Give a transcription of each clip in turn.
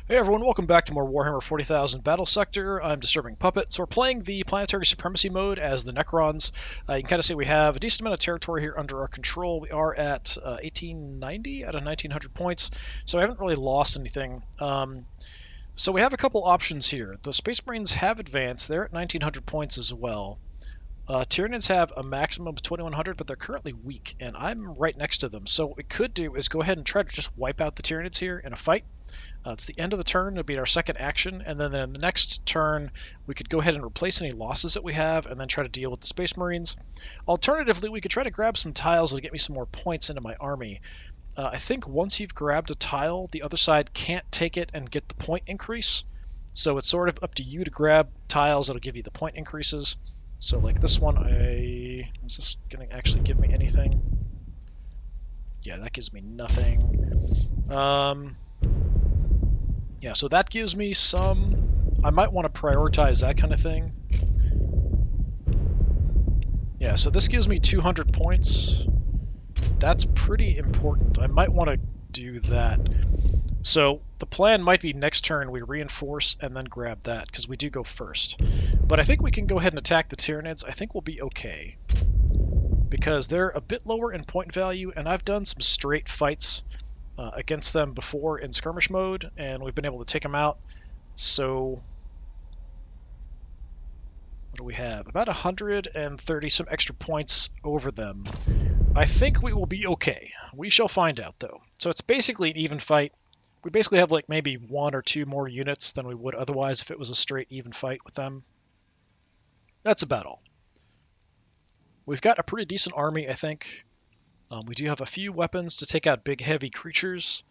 Hey everyone, welcome back to more Warhammer 40,000 Battlesector. I'm DisturbingPuppet. So we're playing the Planetary Supremacy mode as the Necrons. You can kind of see we have a decent amount of territory here under our control. We are at 1890 out of 1900 points, so I haven't really lost anything. So we have a couple options here. The Space Marines have advanced. They're at 1900 points as well. Tyranids have a maximum of 2100, but they're currently weak, and I'm right next to them. So what we could do is go ahead and try to just wipe out the Tyranids here in a fight. It's the end of the turn. It'll be our second action, and then in the next turn, we could go ahead and replace any losses that we have, and then try to deal with the Space Marines. Alternatively, we could try to grab some tiles to get me some more points into my army. I think once you've grabbed a tile, the other side can't take it and get the point increase. So it's sort of up to you to grab tiles that'll give you the point increases. So like this one, is this going to actually give me anything? Yeah, that gives me nothing. Yeah, so that gives me some... I might want to prioritize that kind of thing. Yeah, so this gives me 200 points. That's pretty important. I might want to do that. So the plan might be next turn we reinforce and then grab that, because we do go first. But I think we can go ahead and attack the Tyranids. I think we'll be okay. Because they're a bit lower in point value, and I've done some straight fights against them before in skirmish mode, and we've been able to take them out. So what do we have? About 130 some extra points over them. I think we will be okay. We shall find out, though. So it's basically an even fight. We basically have like maybe one or two more units than we would otherwise if it was a straight even fight with them. That's about all. We've got a pretty decent army, I think. We do have a few weapons to take out big, heavy creatures.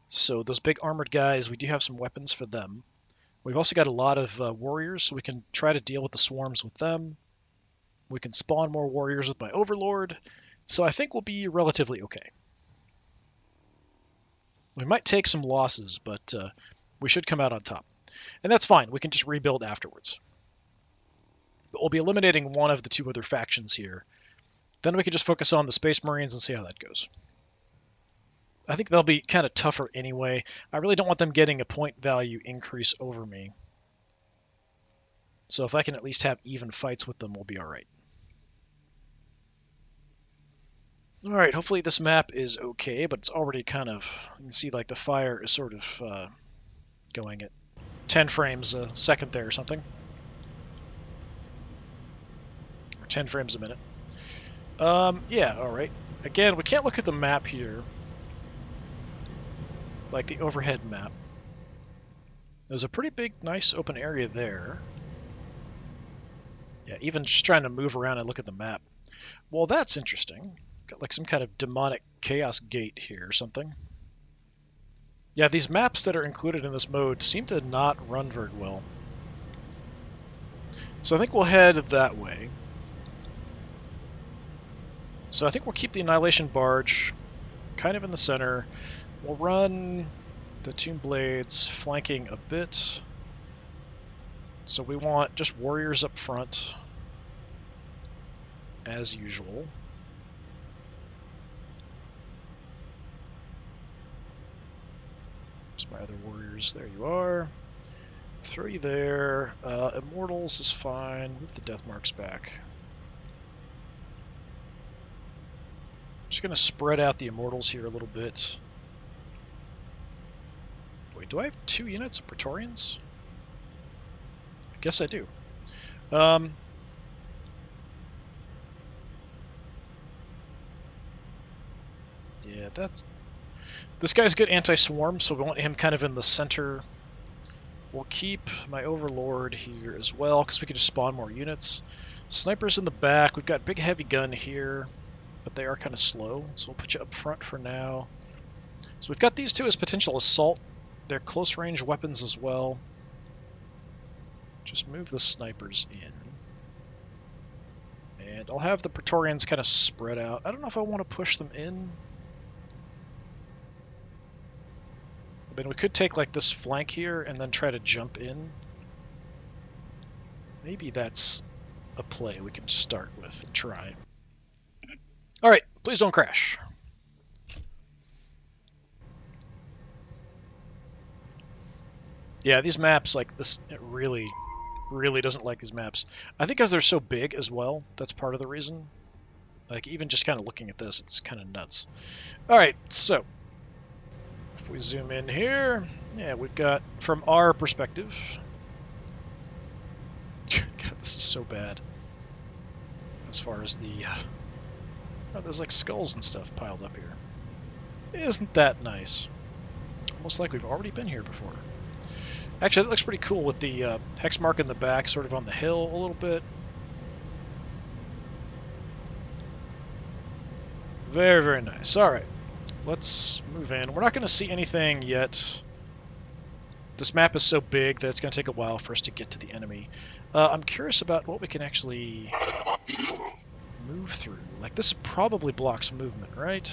So those big armored guys, we do have some weapons for them. We've also got a lot of warriors, so we can try to deal with the swarms with them. We can spawn more warriors with my overlord. So I think we'll be relatively okay. We might take some losses, but we should come out on top. And that's fine. We can just rebuild afterwards. But we'll be eliminating one of the two other factions here. Then we can just focus on the Space Marines and see how that goes. I think they'll be kind of tougher anyway. I really don't want them getting a point value increase over me. So if I can at least have even fights with them, we'll be alright. Alright, hopefully this map is okay, but it's already kind of... You can see like the fire is sort of going at 10 frames a second there or something. Or 10 frames a minute. Yeah, alright. Again, we can't look at the map here. Like the overhead map. There's a pretty big, nice open area there. Yeah, even just trying to move around and look at the map. Well, that's interesting. Got like some kind of demonic chaos gate here or something. Yeah, these maps that are included in this mode seem to not run very well. So I think we'll head that way. So I think we'll keep the Annihilation Barge kind of in the center. We'll run the Tomb Blades flanking a bit. So we want just warriors up front, as usual. There's my other warriors. There you are. Throw you there. Immortals is fine. Move the death marks back. Just going to spread out the Immortals here a little bit. Wait, do I have 2 units of Praetorians? I guess I do. Yeah, that's... This guy's good anti-swarm, so we want him kind of in the center. We'll keep my Overlord here as well, because we can just spawn more units. Snipers in the back. We've got big heavy gun here, but they are kind of slow, so we'll put you up front for now. So we've got these two as potential assault. They're close-range weapons as well. Just move the snipers in. And I'll have the Praetorians kind of spread out. I don't know if I want to push them in. I mean, we could take like this flank here and then try to jump in. Maybe that's a play we can start with and try. Alright, please don't crash. Yeah, these maps, like, this, it really, really doesn't like these maps. I think because they're so big as well, that's part of the reason. Like, even just kind of looking at this, it's kind of nuts. Alright, so, if we zoom in here, yeah, we've got, from our perspective... God, this is so bad. As far as the... Oh, there's like skulls and stuff piled up here. Isn't that nice? Almost like we've already been here before. Actually, that looks pretty cool with the hex mark in the back, sort of on the hill a little bit. Very, very nice. Alright, let's move in. We're not going to see anything yet. This map is so big that it's going to take a while for us to get to the enemy. I'm curious about what we can actually move through. Like, this probably blocks movement, right?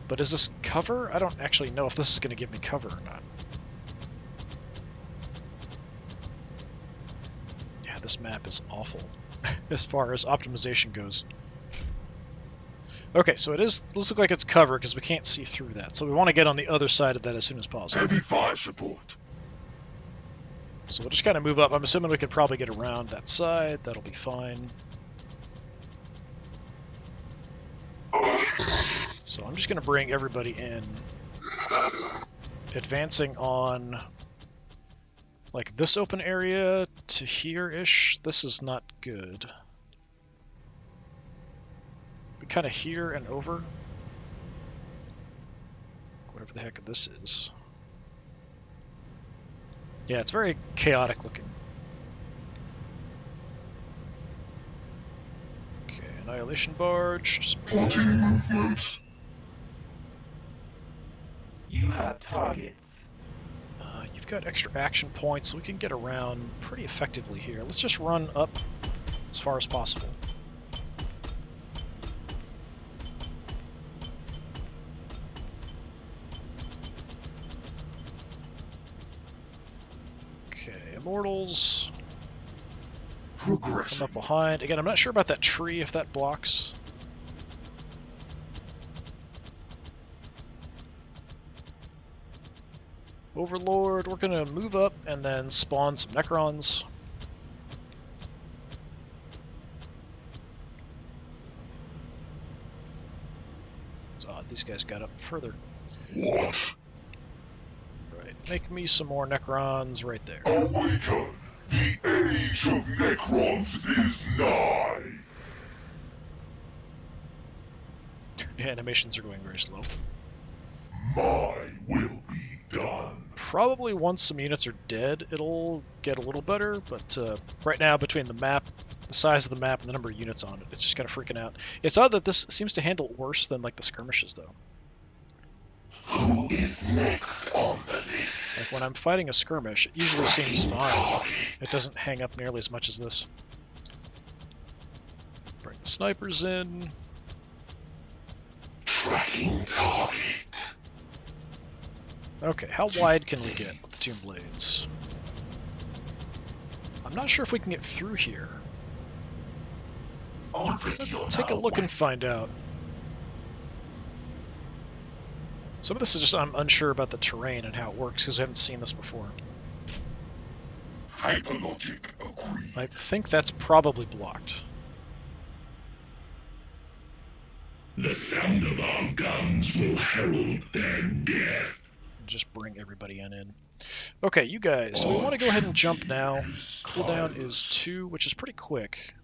But is this cover? I don't actually know if this is going to give me cover or not. Yeah, this map is awful as far as optimization goes. Okay, so does look like it's cover because we can't see through that. So we want to get on the other side of that as soon as possible. Heavy fire support. So we'll just kind of move up. I'm assuming we could probably get around that side. That'll be fine. So I'm just going to bring everybody in. Advancing on like this open area to here-ish. This is not good. We kind of here and over. Whatever the heck this is. Yeah, it's very chaotic looking. Okay, Annihilation Barge. Just... Plotting movement. You have targets. You've got extra action points, so we can get around pretty effectively here. Let's just run up as far as possible. Okay, Immortals. Progressing. Come up behind. Again, I'm not sure about that tree, if that blocks. Overlord, we're going to move up and then spawn some Necrons. It's odd, these guys got up further. What? Right, make me some more Necrons right there. Awaken! The age of Necrons is nigh! Animations are going very slow. My will be done. Probably once some units are dead, it'll get a little better, but right now, between the map, the size of the map, and the number of units on it, it's just kind of freaking out. It's odd that this seems to handle it worse than, like, the skirmishes, though. Who is next on the list? Like, when I'm fighting a skirmish, it usually seems fine. It doesn't hang up nearly as much as this. Bring the snipers in. Tracking target. Okay, how wide can we get with the Tomb Blades? I'm not sure if we can get through here. Let's take a look and find out. Some of this is just I'm unsure about the terrain and how it works because I haven't seen this before. Hyperlogic agreed. I think that's probably blocked. The sound of our guns will herald their death. Just bring everybody in. Okay, you guys, do we want to go ahead and jump now? Cooldown is 2, which is pretty quick.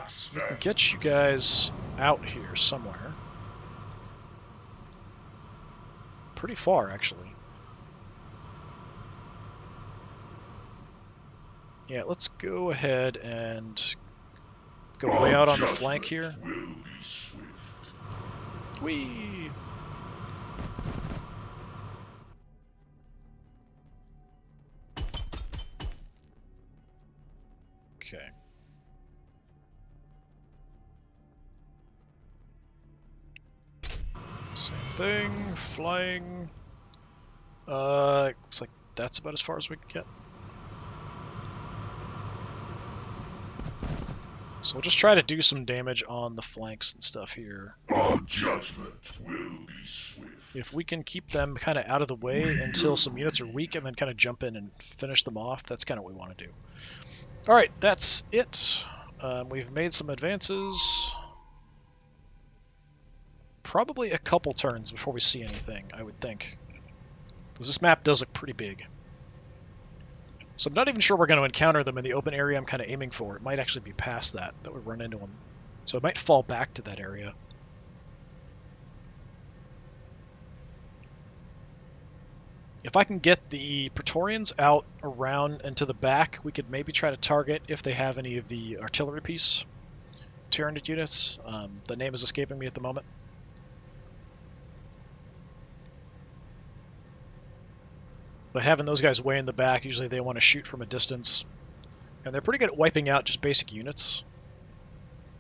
So we can get you guys out here somewhere. Pretty far, actually. Yeah, let's go ahead and go way out on the flank here. Whee! Okay. Same thing, flying. Looks like that's about as far as we can get. So we'll just try to do some damage on the flanks and stuff here. Our judgment will be swift. If we can keep them kind of out of the way until some units are weak and then kind of jump in and finish them off, that's kind of what we want to do. Alright, that's it. We've made some advances. Probably a couple turns before we see anything, I would think. Because this map does look pretty big. So I'm not even sure we're going to encounter them in the open area I'm kind of aiming for. It might actually be past that we run into them. So it might fall back to that area. If I can get the Praetorians out around and to the back, we could maybe try to target if they have any of the artillery piece Tyranid units. The name is escaping me at the moment. But having those guys way in the back, usually they want to shoot from a distance. And they're pretty good at wiping out just basic units.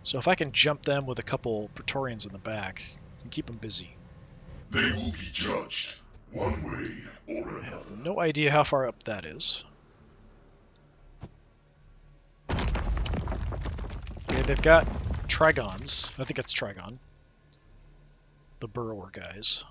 So if I can jump them with a couple Praetorians in the back, and keep them busy. They will be judged, one way or another. No idea how far up that is. Okay, they've got Trigons. I think that's Trigon. The burrower guys.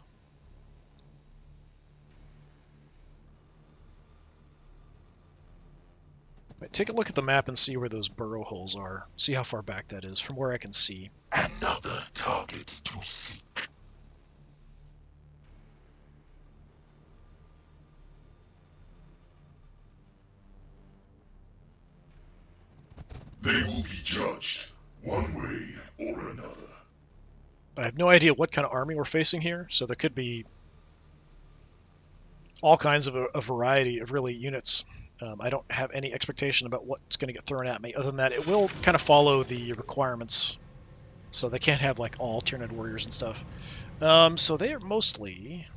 Wait, take a look at the map and see where those burrow holes are. See how far back that is from where I can see. Another target to seek. They will be judged, one way or another. I have no idea what kind of army we're facing here, so there could be all kinds of a variety of really units. I don't have any expectation about what's going to get thrown at me, other than that it will kind of follow the requirements. So they can't have like all Tyranid warriors and stuff. So they are mostly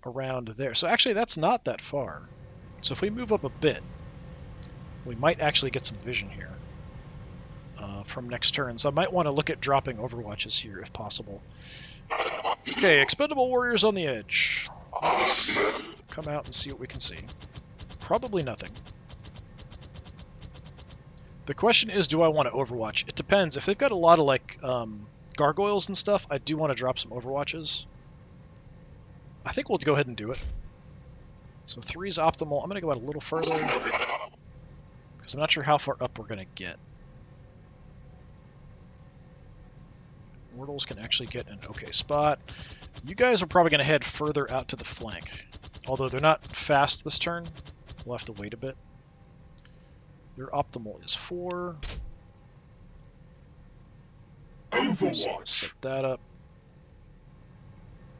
around there. So actually that's not that far. So if we move up a bit, we might actually get some vision here from next turn. So I might want to look at dropping overwatches here if possible. Okay, expendable warriors on the edge. Let's come out and see what we can see. Probably nothing. The question is, do I want to overwatch? It depends. If they've got a lot of like gargoyles and stuff, I do want to drop some overwatches. I think we'll go ahead and do it. So 3 is optimal. I'm going to go out a little further because I'm not sure how far up we're going to get. Mortals can actually get an okay spot. You guys are probably going to head further out to the flank. Although they're not fast this turn. We'll have to wait a bit. Your optimal is 4. Overwatch. So set that up.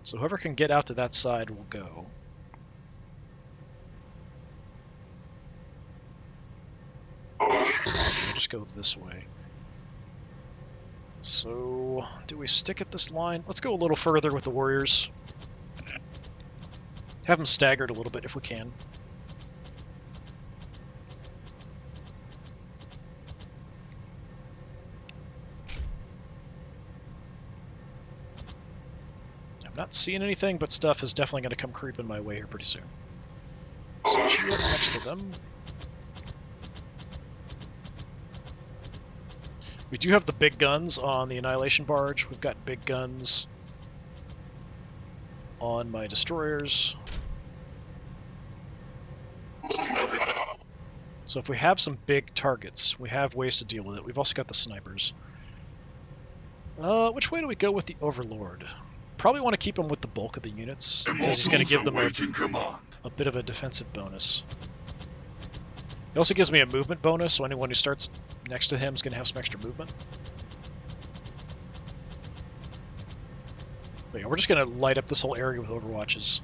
So whoever can get out to that side will go. We'll just go this way. So, do we stick at this line? Let's go a little further with the warriors. Have them staggered a little bit if we can. I'm not seeing anything, but stuff is definitely going to come creeping my way here pretty soon. Set you up next to them. We do have the big guns on the Annihilation Barge. We've got big guns on my destroyers. So if we have some big targets, we have ways to deal with it. We've also got the snipers. Which way do we go with the Overlord? Probably want to keep him with the bulk of the units, because he's going to give them a bit of a defensive bonus. It also gives me a movement bonus, so anyone who starts next to him is going to have some extra movement. But yeah, we're just going to light up this whole area with overwatches.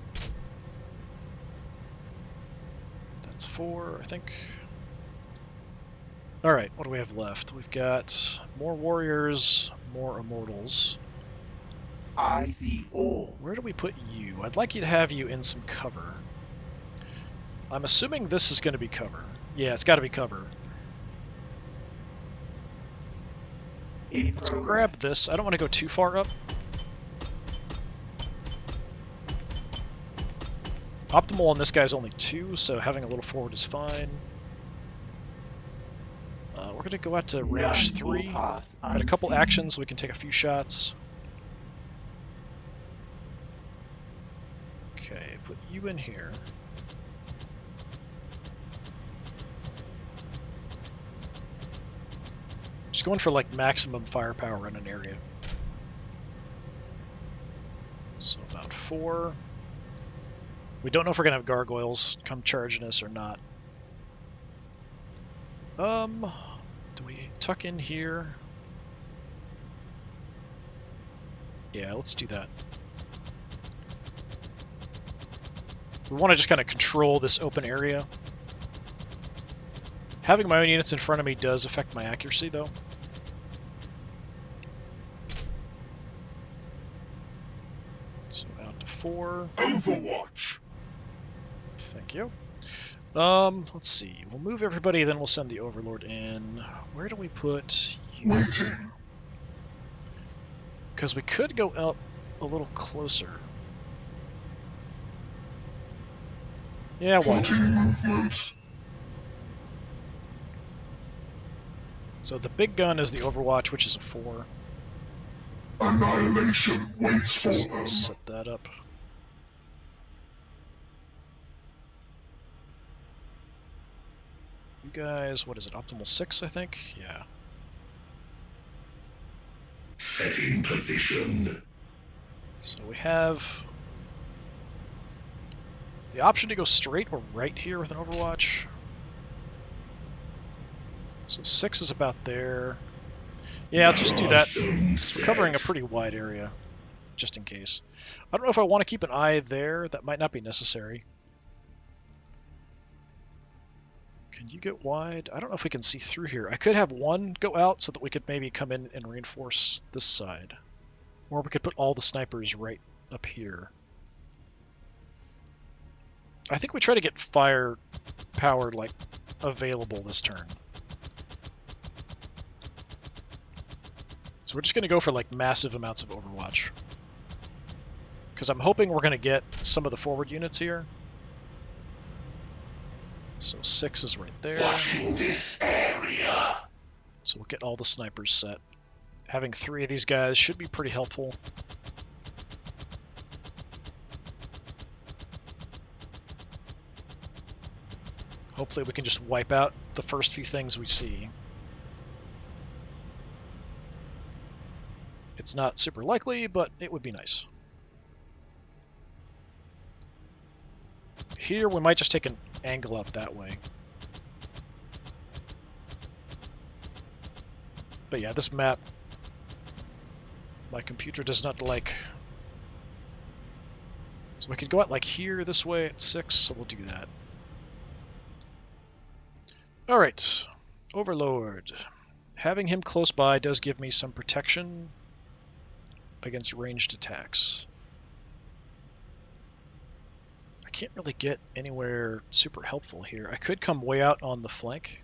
That's 4, I think. Alright, what do we have left? We've got more warriors, more immortals. I see all. Where do we put you? I'd like you to have you in some cover. I'm assuming this is going to be cover. Yeah, it's got to be cover. Let's grab this. I don't want to go too far up. Optimal on this guy's only 2, so having a little forward is fine. We're going going to go out to range 3. Got a couple actions so we can take a few shots. Okay, put you in here. Just going for like maximum firepower in an area. So about 4. We don't know if we're gonna have gargoyles come charging us or not. Do we tuck in here? Yeah, let's do that. We want to just kind of control this open area. Having my own units in front of me does affect my accuracy, though. So out to 4. Overwatch. Thank you. Let's see. We'll move everybody, then we'll send the Overlord in. Where do we put you? Waiting. Because we could go up a little closer. Yeah, why not? Plotting movement. So the big gun is the Overwatch, which is a 4. Annihilation waits for them. Set that up. You guys, what is it? Optimal 6, I think? Yeah. Setting position. So we have the option to go straight or right here with an Overwatch. So 6 is about there. Yeah, let's just do that. We're covering a pretty wide area, just in case. I don't know if I want to keep an eye there. That might not be necessary. Can you get wide? I don't know if we can see through here. I could have one go out so that we could maybe come in and reinforce this side. Or we could put all the snipers right up here. I think we try to get fire power, like, available this turn. So we're just going to go for, like, massive amounts of Overwatch. Because I'm hoping we're going to get some of the forward units here. So 6 is right there. Watching this area. So we'll get all the snipers set. Having 3 of these guys should be pretty helpful. Hopefully we can just wipe out the first few things we see. It's not super likely, but it would be nice. Here we might just take an angle out that way. But yeah, this map, my computer does not like. So we could go out like here this way at 6, so we'll do that. Alright, Overlord. Having him close by does give me some protection against ranged attacks. I can't really get anywhere super helpful here. I could come way out on the flank.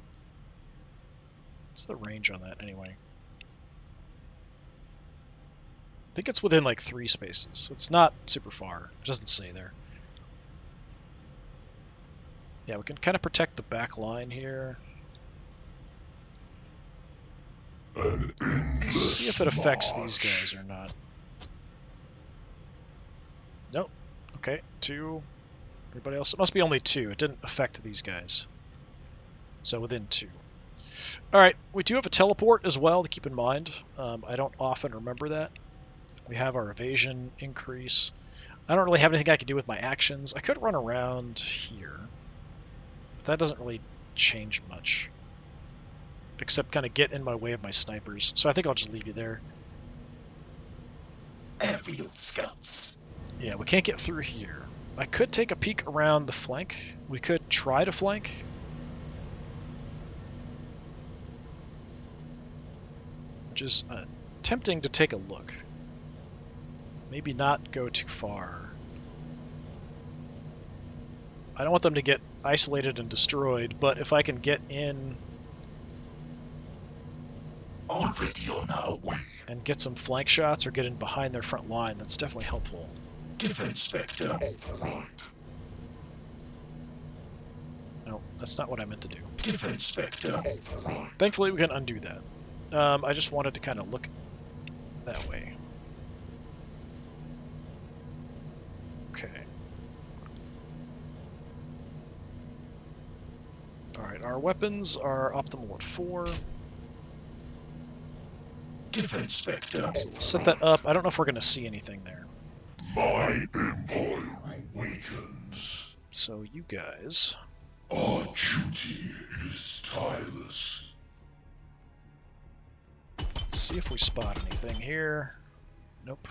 What's the range on that anyway? I think it's within like 3 spaces, so it's not super far. It doesn't say there. Yeah, we can kind of protect the back line here. Let's see if it affects these guys or not. Nope. Okay, 2. Everybody else? It must be only 2. It didn't affect these guys. So within 2. Alright, we do have a teleport as well to keep in mind. I don't often remember that. We have our evasion increase. I don't really have anything I can do with my actions. I could run around here. But that doesn't really change much. Except kind of get in my way of my snipers. So I think I'll just leave you there. Aerial scouts. Yeah, we can't get through here. I could take a peek around the flank. We could try to flank. Which is tempting to take a look. Maybe not go too far. I don't want them to get isolated and destroyed, but if I can get in Already on our way. and get some flank shots or get in behind their front line, that's definitely helpful. Defense vector override. No, That's not what I meant to do. Defense vector override. Thankfully, we can undo that. I just wanted to kind of look that way. Okay. Alright, our weapons are optimal at 4. Defense vector. Set that up. I don't know if we're going to see anything there. My empire awakens. So you guys... Our duty is tireless. Let's see if we spot anything here. Nope.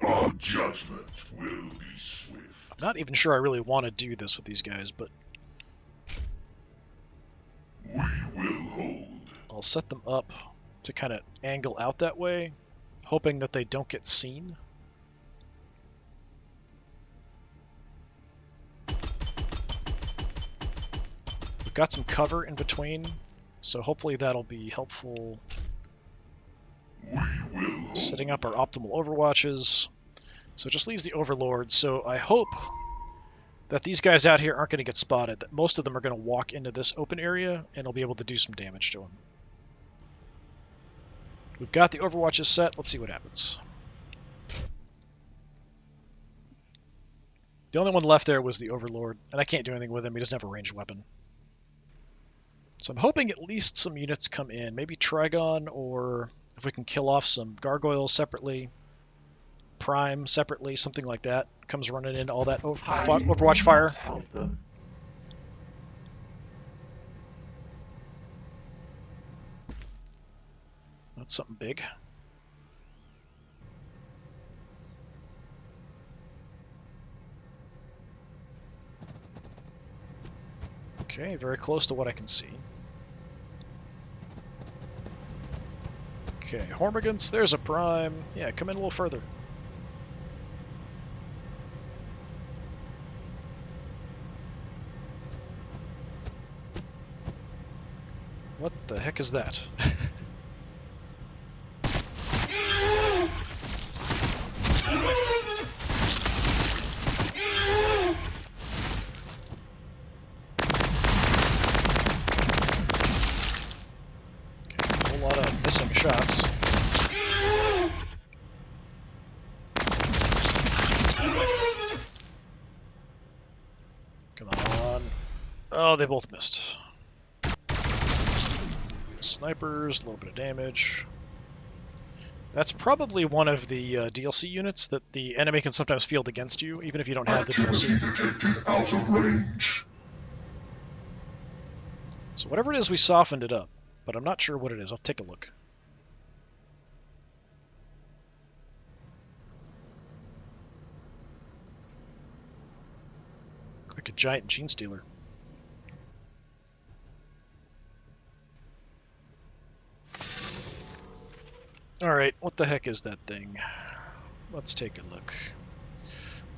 Our judgment will be swift. I'm not even sure I really want to do this with these guys, but We will hold. I'll set them up to kind of angle out that way, hoping that they don't get seen. We've got some cover in between, so hopefully that'll be helpful. We will hold. Setting up our optimal overwatches. So it just leaves the overlords, so I hope that these guys out here aren't going to get spotted, that most of them are going to walk into this open area, and I'll be able to do some damage to them. We've got the overwatches set. Let's see what happens. The only one left there was the overlord, and I can't do anything with him. He doesn't have a ranged weapon. So I'm hoping at least some units come in. Maybe Trigon, or if we can kill off some gargoyles separately, Prime separately, something like that. Comes running in all that overwatch fire. Help them. That's something big. Okay, very close to what I can see. Okay, Hormigans, there's a Prime. Yeah, come in a little further. What the heck is that? Okay, a whole lot of missing shots. Come on. Oh, they both missed. Snipers, a little bit of damage. That's probably one of the DLC units that the enemy can sometimes field against you, even if you don't have the Activity DLC. detected out of range. So whatever it is, we softened it up, but I'm not sure what it is. I'll take a look. Like a giant gene stealer. Alright, what the heck is that thing? Let's take a look.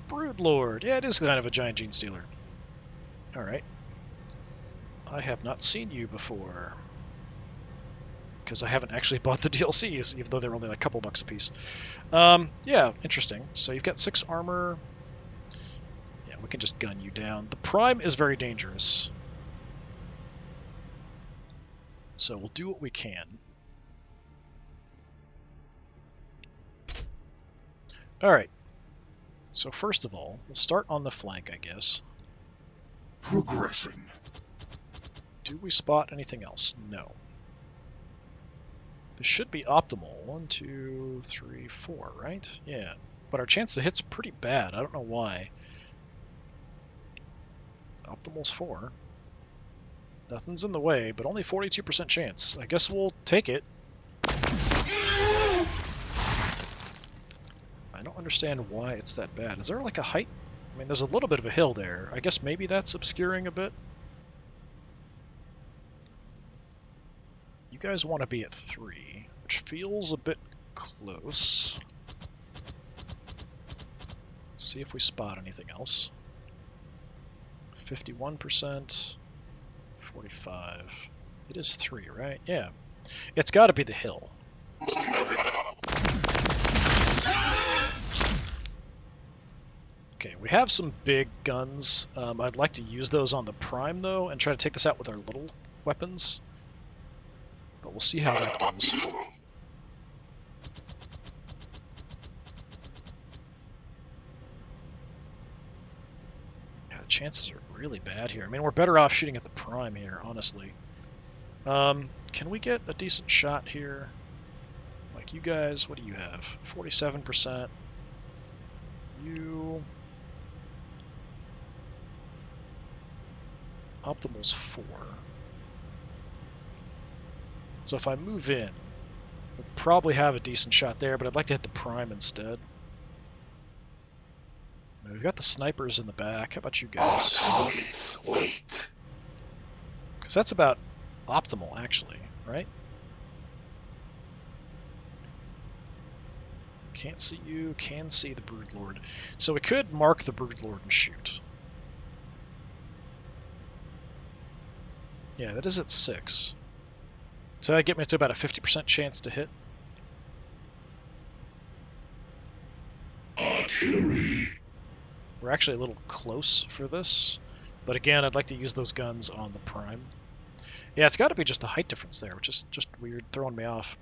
Broodlord. Yeah, it is kind of a giant gene stealer. Alright. I have not seen you before. Because I haven't actually bought the DLCs, even though they're only like a couple bucks a piece. Yeah, interesting. So you've got 6 armor. Yeah, we can just gun you down. The Prime is very dangerous. So we'll do what we can. Alright. So first of all, we'll start on the flank, I guess. Progressing. Do we spot anything else? No. This should be optimal. 1, 2, 3, 4, right? Yeah. But our chance to hit's pretty bad. I don't know why. Optimal's 4. Nothing's in the way, but only 42% chance. I guess we'll take it. I don't understand why it's that bad. Is there like a height? I mean, there's a little bit of a hill there. I guess maybe that's obscuring a bit. You guys want to be at 3, which feels a bit close. See if we spot anything else. 51%, 45. It is 3, right? Yeah. It's got to be the hill. Okay, we have some big guns. I'd like to use those on the Prime, though, and try to take this out with our little weapons. But we'll see how that goes. Yeah, the chances are really bad here. I mean, we're better off shooting at the Prime here, honestly. Can we get a decent shot here? Like, you guys, what do you have? 47%. You... Optimal's 4. So if I move in, we'll probably have a decent shot there, but I'd like to hit the Prime instead. We've got the snipers in the back. How about you guys? Wait. Because that's about optimal, actually, right? Can't see you, can see the Broodlord. So we could mark the Broodlord and shoot. Yeah, that is at 6. So that'd get me to about a 50% chance to hit. Artillery. We're actually a little close for this. But again, I'd like to use those guns on the Prime. Yeah, it's got to be just the height difference there, which is just weird, throwing me off.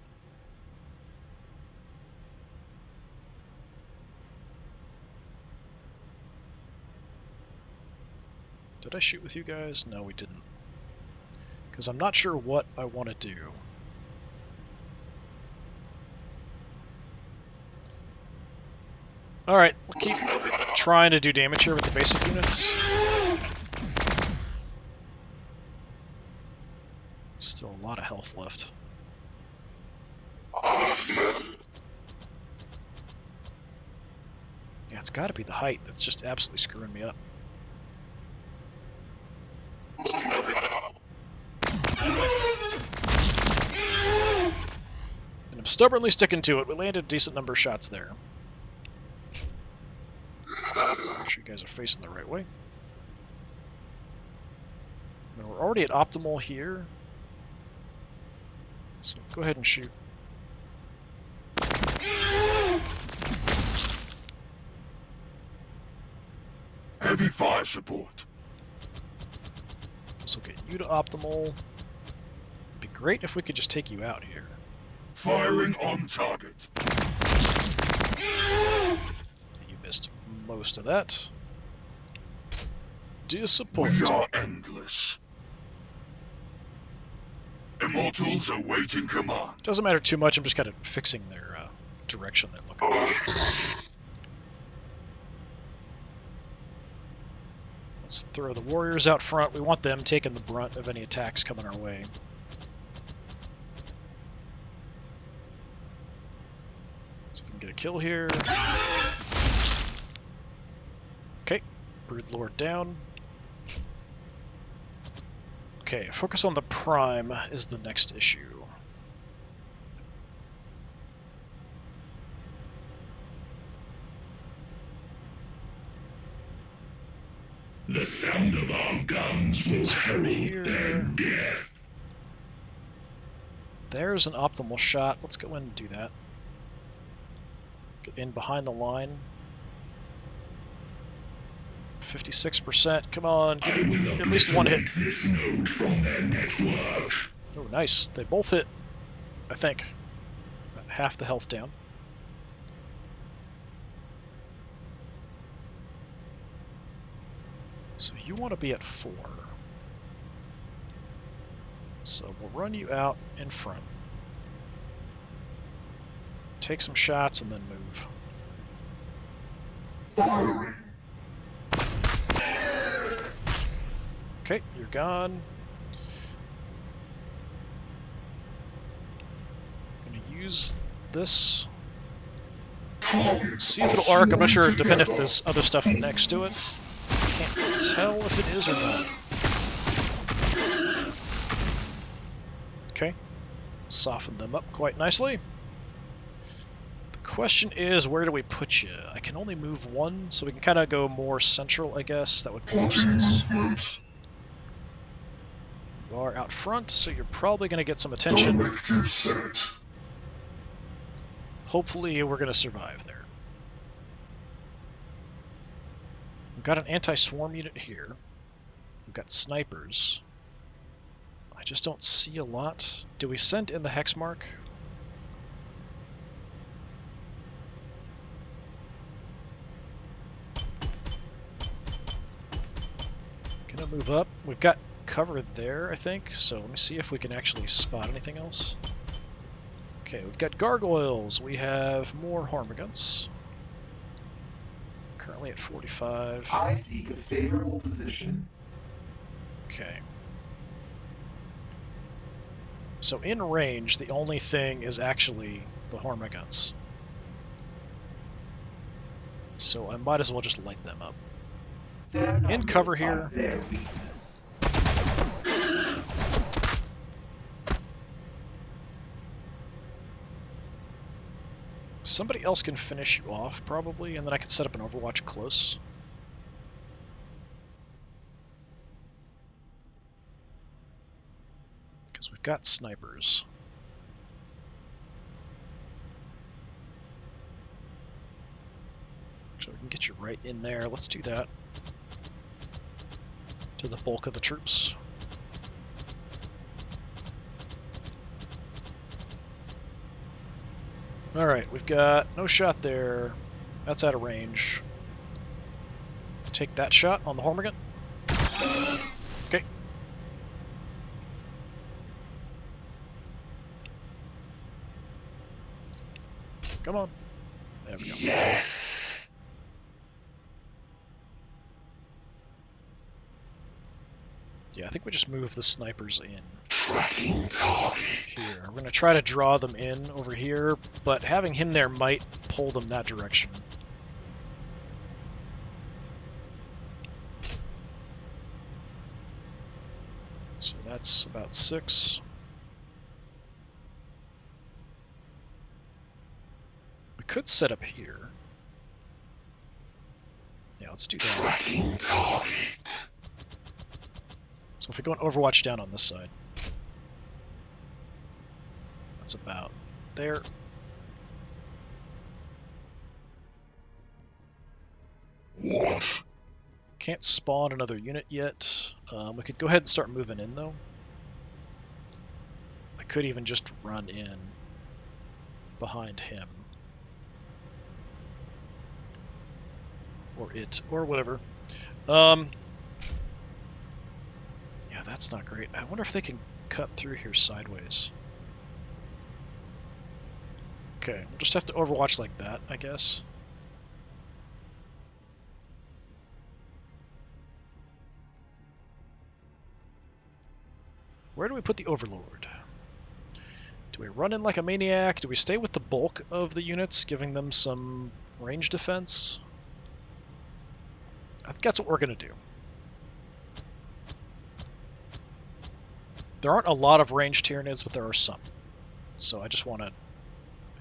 Did I shoot with you guys? No, we didn't. Because I'm not sure what I want to do. Alright, we'll keep trying to do damage here with the basic units. Still a lot of health left. Yeah, it's got to be the height that's just absolutely screwing me up. And I'm stubbornly sticking to it. We landed a decent number of shots there. Make sure you guys are facing the right way. Now we're already at optimal here. So go ahead and shoot. Heavy fire support. This will get you to optimal. It'd be great if we could just take you out here. Firing on target. You missed most of that. Disappointing. We are endless. Immortals awaiting command. Doesn't matter too much, I'm just kind of fixing their direction they're looking at. Let's throw the warriors out front. We want them taking the brunt of any attacks coming our way. So if we can get a kill here. Okay, Broodlord down. Okay, focus on the Prime is the next issue. The sound of our guns will herald their death. There's an optimal shot. Let's go in and do that. Get in behind the line. 56%. Come on, give me at least one hit. This node from their network. Oh, nice. They both hit, I think. About half the health down. So you want to be at 4. So we'll run you out in front. Take some shots and then move. Firing. Okay, you're gone. Gonna use this. See if it'll arc. I'm not sure. Depending if there's other stuff next to it. Can't tell if it is or not. Okay. Soften them up quite nicely. The question is, where do we put you? I can only move one, so we can kind of go more central, I guess. That would make more sense. You are out front, so you're probably going to get some attention. Directive set. Hopefully we're going to survive there. We've got an anti-swarm unit here. We've got snipers. I just don't see a lot. Do we send in the hex mark? Gonna move up. We've got cover there, I think, so let me see if we can actually spot anything else. Okay, we've got gargoyles. We have more hormiguns. Currently at 45. I seek a favorable position. Okay. So in range, the only thing is actually the hormiguns. So I might as well just light them up. In cover here. Their weakness. Somebody else can finish you off, probably, and then I can set up an Overwatch close. Because we've got snipers. So we can get you right in there. Let's do that. To the bulk of the troops. Alright, we've got no shot there. That's out of range. Take that shot on the Hormigan. Okay. Come on. There we go. Yes! Yeah, I think we just move the snipers in. Tracking target. Here. We're going to try to draw them in over here, but having him there might pull them that direction. So that's about 6. We could set up here. Yeah, let's do that. Tracking target. So if we go and Overwatch down on this side, that's about there. What? Can't spawn another unit yet. We could go ahead and start moving in, though. I could even just run in behind him. Or it, or whatever. Yeah, that's not great. I wonder if they can cut through here sideways. Okay, we'll just have to Overwatch like that, I guess. Where do we put the Overlord? Do we run in like a maniac? Do we stay with the bulk of the units, giving them some range defense? I think that's what we're going to do. There aren't a lot of ranged Tyranids, but there are some. So I just want to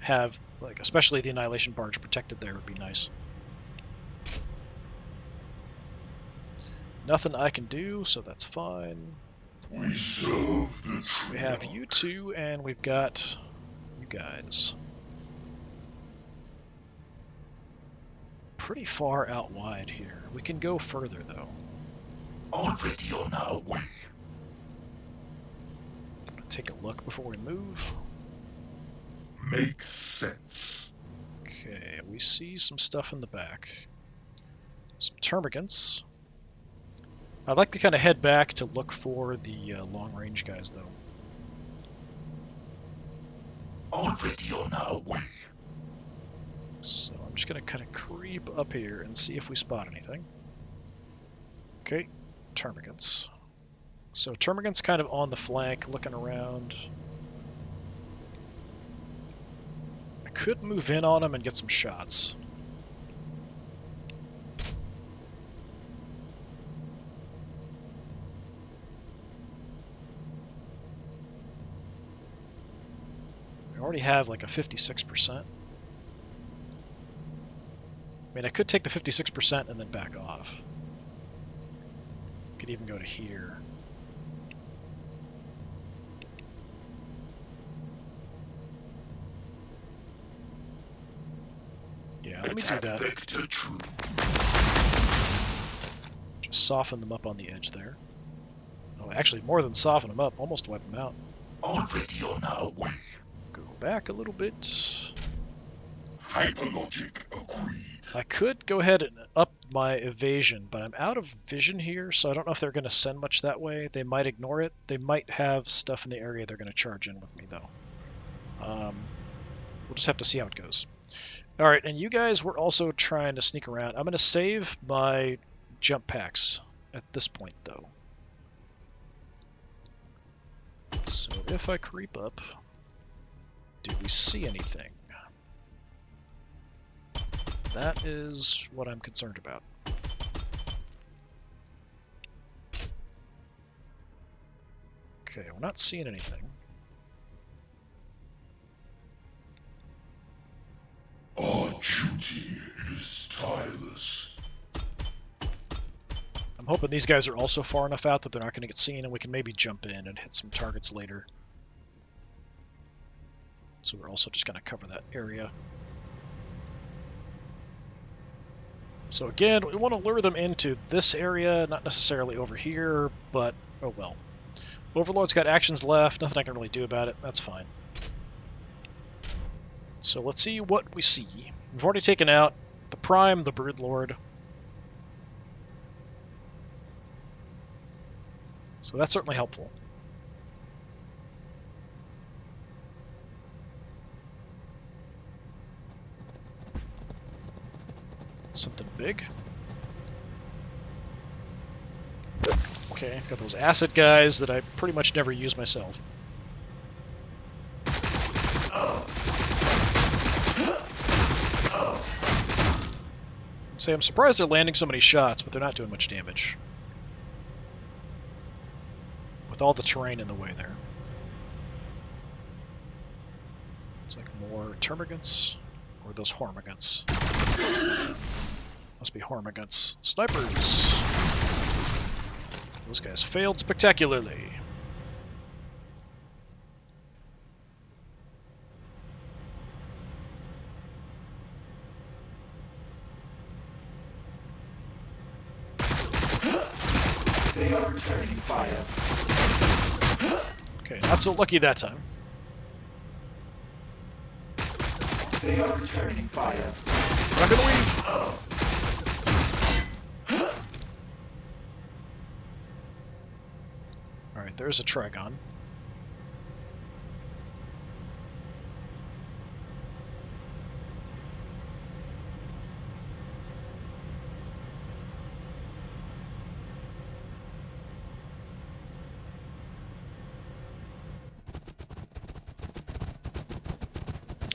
have, like, especially the Annihilation Barge protected there would be nice. Nothing I can do, so that's fine. We serve the We have you two, and we've got you guys. Pretty far out wide here. We can go further, though. already on our way. Take a look before we move. Makes sense. Okay, we see some stuff in the back. Some termagants. I'd like to kind of head back to look for the long-range guys, though. Already on our way. So I'm just going to kind of creep up here and see if we spot anything. Okay, termagants. So termagants kind of on the flank, looking around. I could move in on them and get some shots. We already have like a 56%. I mean, I could take the 56% and then back off. Could even go to here. Yeah, let me do that. Vector true. Just soften them up on the edge there. Oh, actually, more than soften them up, almost wipe them out. Already on our way. Go back a little bit. Hyperlogic agreed. I could go ahead and up my evasion, but I'm out of vision here, so I don't know if they're going to send much that way. They might ignore it. They might have stuff in the area they're going to charge in with me, though. We'll just have to see how it goes. Alright, and you guys were also trying to sneak around. I'm going to save my jump packs at this point, though. So if I creep up, do we see anything? That is what I'm concerned about. Okay, we're not seeing anything. Our duty is tireless. I'm hoping these guys are also far enough out that they're not going to get seen and we can maybe jump in and hit some targets later. So we're also just going to cover that area. So again, we want to lure them into this area, not necessarily over here, but oh well. Overlord's got actions left, nothing I can really do about it, that's fine. So let's see what we see. We've already taken out the Prime, the Broodlord. So that's certainly helpful. Something big. Okay, got those acid guys that I pretty much never use myself. Say, I'm surprised they're landing so many shots, but they're not doing much damage. With all the terrain in the way there. It's like more termagants, or those hormagants. Must be hormagants. Snipers! Those guys failed spectacularly. They are returning fire. Okay, not so lucky that time. They are returning fire. Rocket Weave! Alright, there's a Trigon.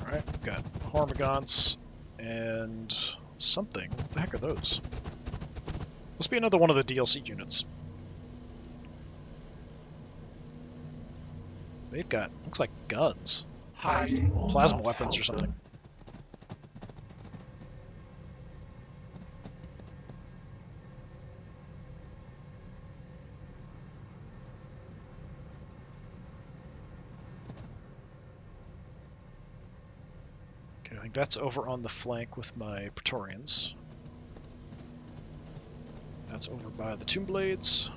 Alright, we've got Hormigons and something. What the heck are those? Must be another one of the DLC units. They've got, looks like guns. Hiding will Plasma not weapons or help something. them. Okay, I think that's over on the flank with my Praetorians. That's over by the Tomb Blades.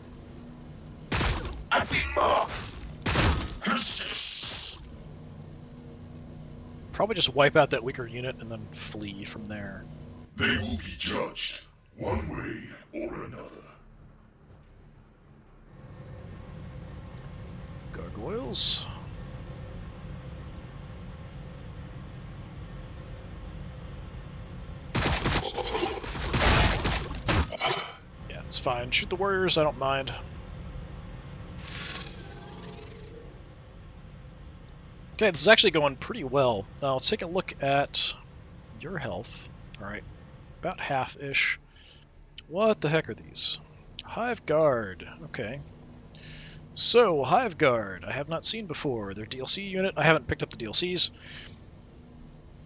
Probably just wipe out that weaker unit and then flee from there. They will be judged, one way or another. Gargoyles. Yeah, it's fine. Shoot the warriors, I don't mind. Okay, this is actually going pretty well. Now let's take a look at your health. Alright, about half-ish. What the heck are these? Hive Guard. Okay. So, Hive Guard, I have not seen before. Their DLC unit. I haven't picked up the DLCs.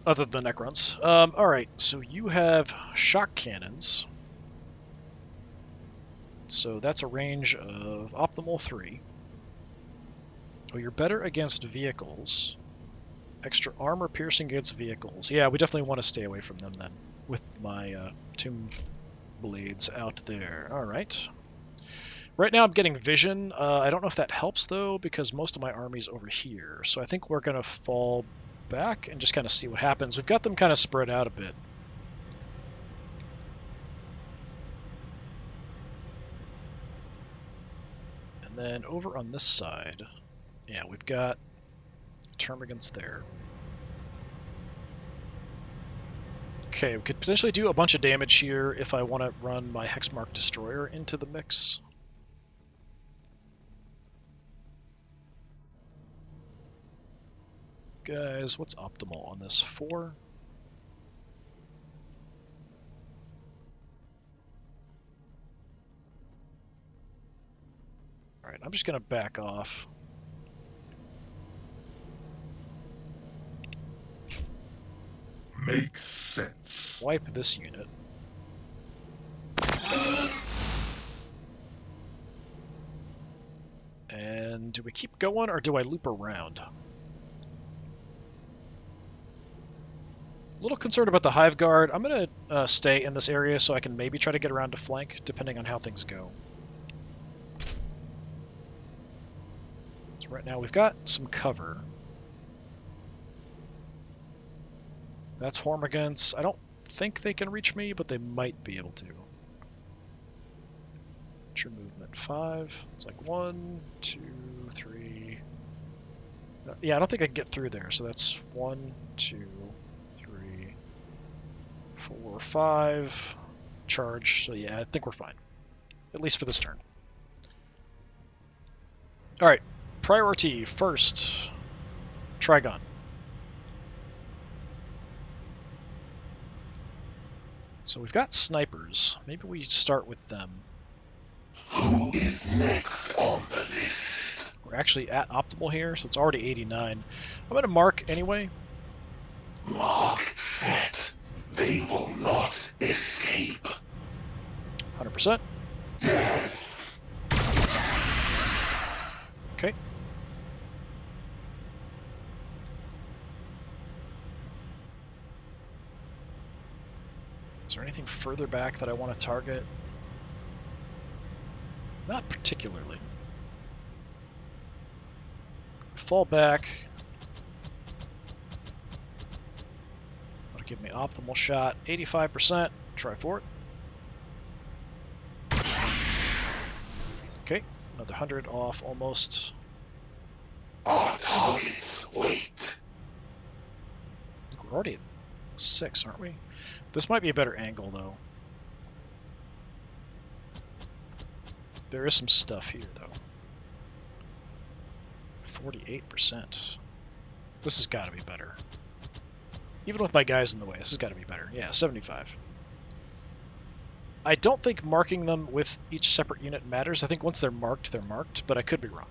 Other than the Necrons. Alright, so you have shock cannons. So that's a range of optimal 3. Oh, you're better against vehicles. Extra armor piercing against vehicles. Yeah, we definitely want to stay away from them then. With my tomb blades out there. All right. Right now I'm getting vision. I don't know if that helps, though, because most of my army's over here. So I think we're going to fall back and just kind of see what happens. We've got them kind of spread out a bit. And then over on this side, yeah, we've got termagants there. Okay, we could potentially do a bunch of damage here if I want to run my Hexmark Destroyer into the mix. Guys, what's optimal on this? 4? Alright, I'm just going to back off. Makes sense. Wipe this unit. And do we keep going, or do I loop around? A little concerned about the Hive Guard. I'm going to stay in this area so I can maybe try to get around to flank, depending on how things go. So right now we've got some cover. That's Hormagaunts. I don't think they can reach me, but they might be able to. True movement 5. It's like 1, 2, 3. Yeah, I don't think I can get through there. So that's 1, 2, 3, 4, 5. Charge. So yeah, I think we're fine. At least for this turn. Alright. Priority first. Trigon. So we've got snipers. Maybe we start with them. Who is next on the list? We're actually at optimal here, so it's already 89. I'm going to mark anyway. Mark set. They will not escape. 100%. Death. Okay. Is there anything further back that I want to target? Not particularly. Fall back. That'll give me optimal shot. 85%. Try for it. Okay. Another 100 off almost. Our targets wait. I think we're already at 6, aren't we? This might be a better angle, though. There is some stuff here, though. 48%. This has got to be better. Even with my guys in the way, this has got to be better. Yeah, 75. I don't think marking them with each separate unit matters. I think once they're marked, but I could be wrong.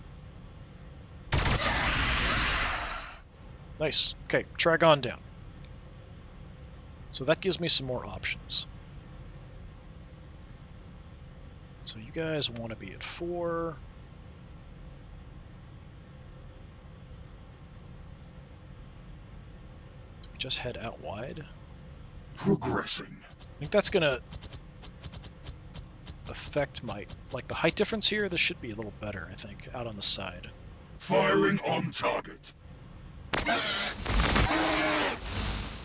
Nice. Okay, Trigon down. So that gives me some more options. So you guys want to be at 4. We just head out wide. Progressing. I think that's going to affect my... Like, the height difference here, this should be a little better, I think, out on the side. Firing on target.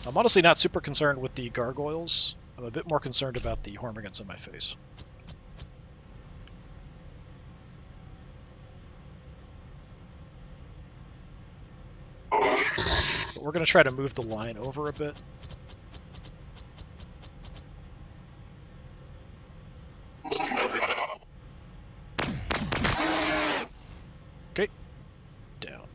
I'm honestly not super concerned with the gargoyles. I'm a bit more concerned about the Hormagaunts in my face. But we're going to try to move the line over a bit. Okay. Down.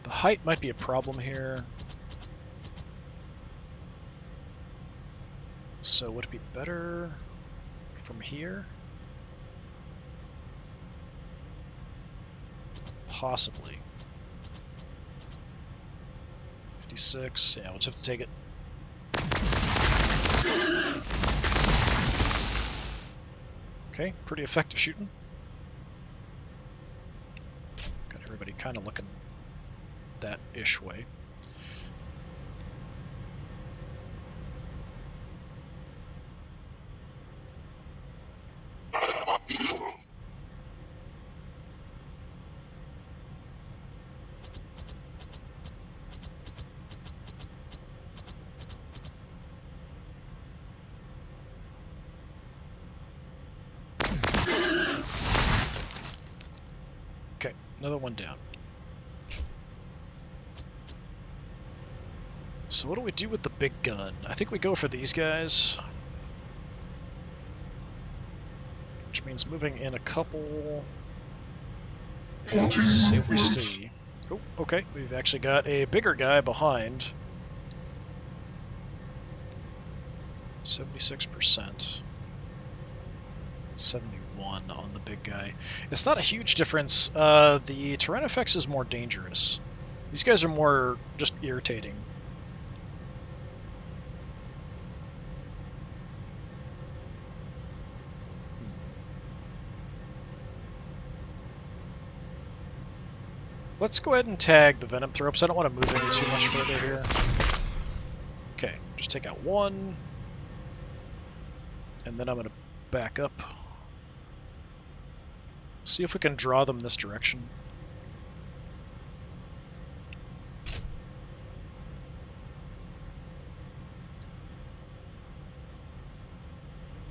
The height might be a problem here. So would it be better from here? Possibly. 56. Yeah, we'll just have to take it. Okay, pretty effective shooting. Everybody kind of looking that ish way. Okay, another one down. So what do we do with the big gun? I think we go for these guys. Which means moving in a couple... Let's see what we see. Oh, okay, we've actually got a bigger guy behind. 76%. 71 on the big guy. It's not a huge difference. The Tyrannofex is more dangerous. These guys are more just irritating. Let's go ahead and tag the Venom Thropes. I don't want to move any too much further here. Okay, just take out one. And then I'm going to back up. See if we can draw them this direction.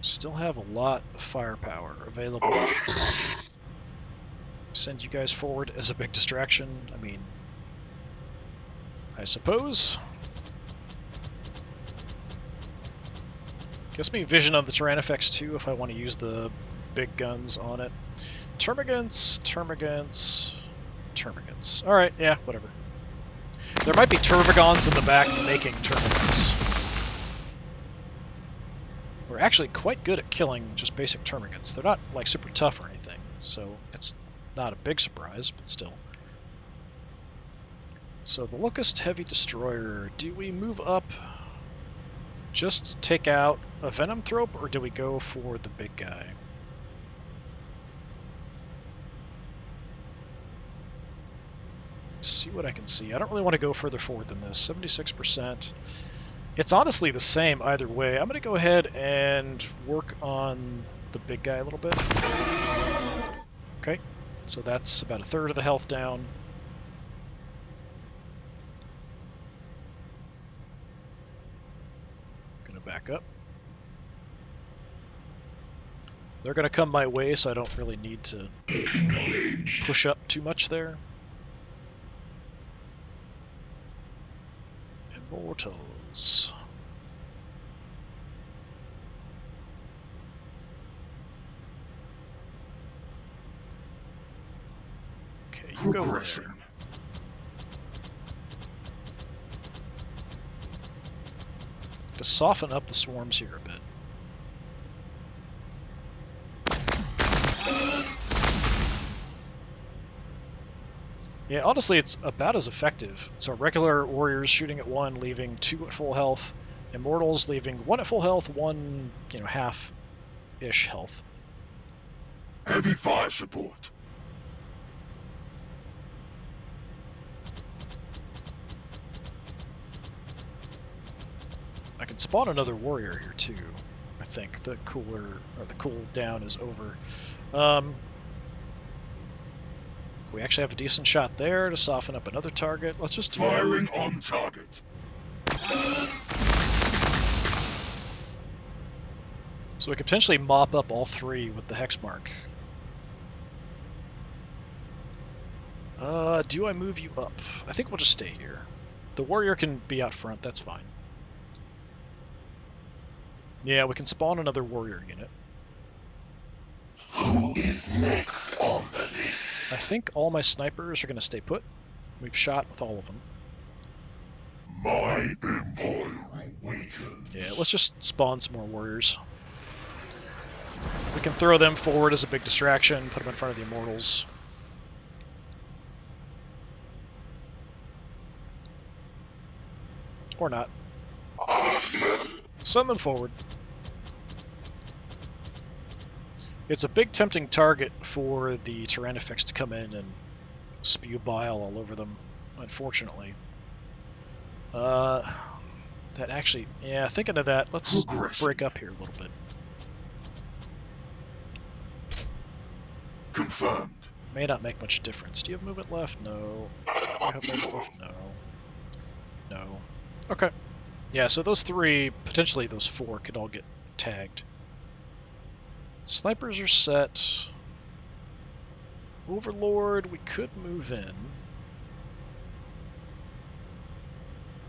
Still have a lot of firepower available. Send you guys forward as a big distraction. I mean, I suppose. Gives me vision on the Tyrannofex too if I want to use the big guns on it. Termagants, Termagants, Termagants. Alright, yeah, whatever. There might be Termagants in the back making Termagants. We're actually quite good at killing just basic Termagants. They're not like super tough or anything, so it's not a big surprise, but still. So the Locust Heavy Destroyer, do we move up, just take out a Venom Thrope, or do we go for the big guy? See what I can see. I don't really want to go further forward than this. 76%. It's honestly the same either way. I'm going to go ahead and work on the big guy a little bit. Okay. So that's about a third of the health down. Gonna back up. They're gonna come my way, so I don't really need to push up too much there. Immortals. Okay, you go there. To soften up the swarms here a bit. Yeah, honestly, it's about as effective. So regular warriors shooting at one, leaving 2 at full health. Immortals leaving 1 at full health, 1, half-ish health. Heavy fire support. I can spawn another warrior here too. I think the cool down is over. We actually have a decent shot there to soften up another target. Let's just firing on target. So we could potentially mop up all 3 with the hex mark. Do I move you up? I think we'll just stay here. The warrior can be out front, that's fine. Yeah, we can spawn another warrior unit. Who is next on the list? I think all my snipers are going to stay put. We've shot with all of them. My empire awakens. Yeah, let's just spawn some more warriors. We can throw them forward as a big distraction, put them in front of the Immortals. Or not. Send them forward. It's a big tempting target for the Tyrannofex to come in and spew bile all over them, unfortunately. That actually, yeah, thinking of that, let's Progressing. break up here a little bit. Confirmed. May not make much difference. Do you have movement left? No. Do you have movement left? No. No. Okay. Yeah, so those three, potentially those four, could all get tagged. Snipers are set. Overlord, we could move in.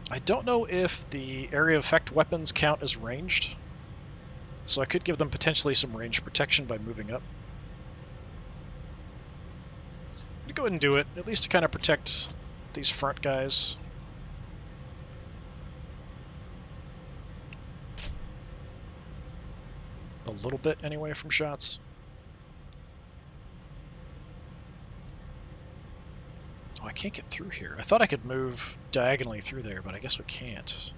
I don't know if the area effect weapons count as ranged, so I could give them potentially some range protection by moving up. I'm gonna go ahead and do it, at least to kind of protect these front guys. A little bit, anyway, from shots. Oh, I can't get through here. I thought I could move diagonally through there, but I guess we can't.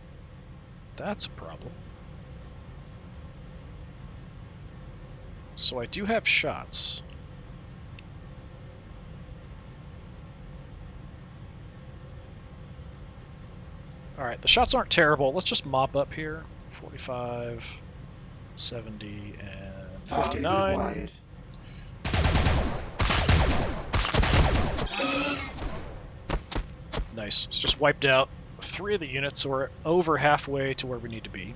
That's a problem. So I do have shots. Alright, the shots aren't terrible. Let's just mop up here. 45, 70, and 59. Nice. It's just wiped out 3 of the units, so we're over halfway to where we need to be.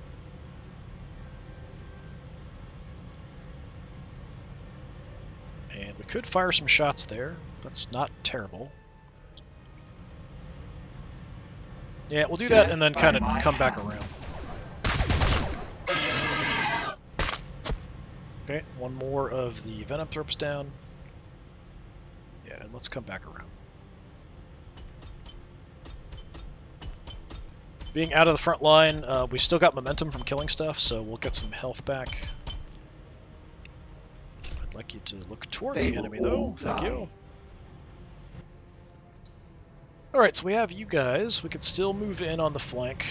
And we could fire some shots there. That's not terrible. Yeah, we'll do that and then kind of come back around. Okay, one more of the Venom Throps down. Yeah, and let's come back around. Being out of the front line, we still got momentum from killing stuff, so we'll get some health back. I'd like you to look towards the enemy, though. Thank you. Alright, so we have you guys. We could still move in on the flank.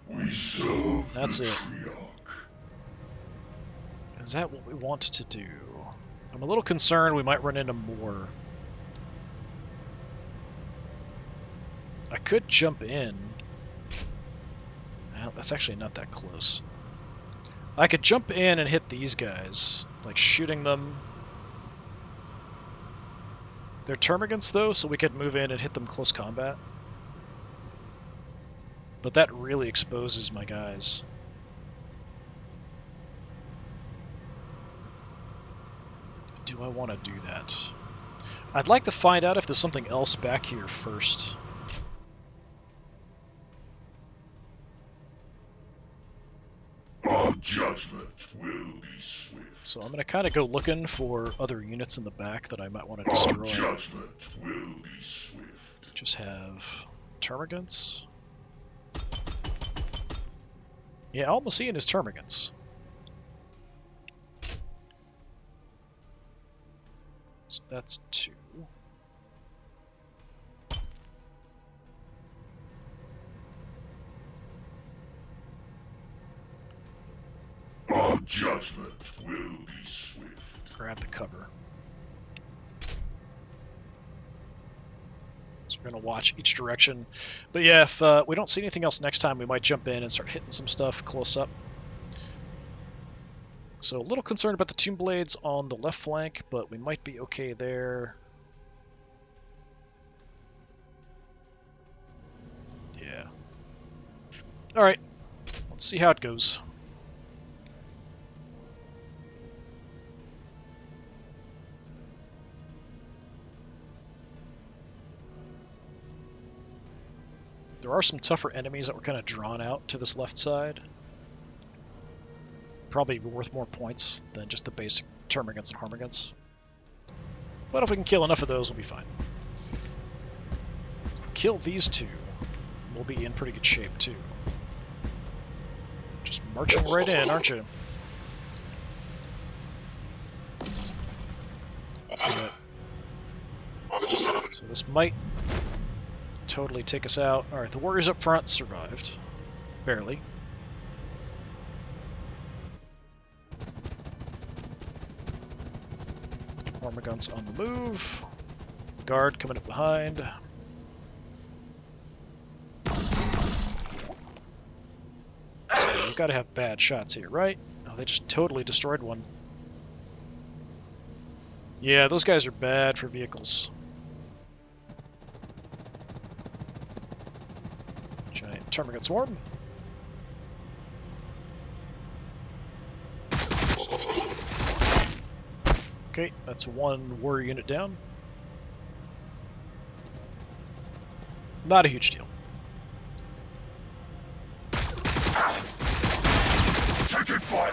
We serve That's the it. Triarch. Is that what we want to do? I'm a little concerned we might run into more. I could jump in. Well, that's actually not that close. I could jump in and hit these guys, like shooting them. They're termagants though, so we could move in and hit them close combat. But that really exposes my guys. Do I want to do that? I'd like to find out if there's something else back here first. Our judgment will be swift. So I'm going to kind of go looking for other units in the back that I might want to Our destroy. judgment will be swift. Just have termagants. Yeah, all I'm seeing is termagants. So that's 2. Our judgment will be swift. Grab the cover. So we're going to watch each direction. But yeah, if we don't see anything else next time, we might jump in and start hitting some stuff close up. So a little concerned about the Tomb Blades on the left flank, but we might be okay there. Yeah. Alright, let's see how it goes. There are some tougher enemies that were kind of drawn out to this left side. Probably worth more points than just the basic termagants and harmagants. But if we can kill enough of those, we'll be fine. Kill these 2, we'll be in pretty good shape too. Just marching right in, aren't you? But, so this might totally take us out. Alright, the warriors up front survived. Barely. Hormaguns on the move. guard coming up behind. So we've got to have bad shots here, right? Oh, they just totally destroyed one. Yeah, those guys are bad for vehicles. Giant termagant swarm. Okay, that's one warrior unit down. Not a huge deal. Taking fire!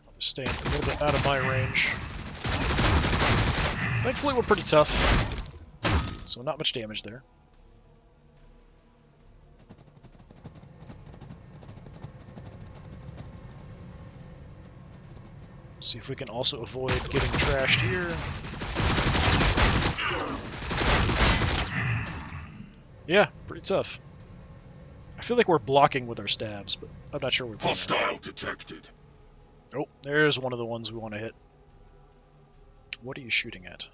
They're staying a little bit out of my range. Thankfully, we're pretty tough, so not much damage there. See if we can also avoid getting trashed here. Yeah, pretty tough. I feel like we're blocking with our stabs, but I'm not sure we're playing. Hostile detected. Oh, there's one of the ones we want to hit. What are you shooting at?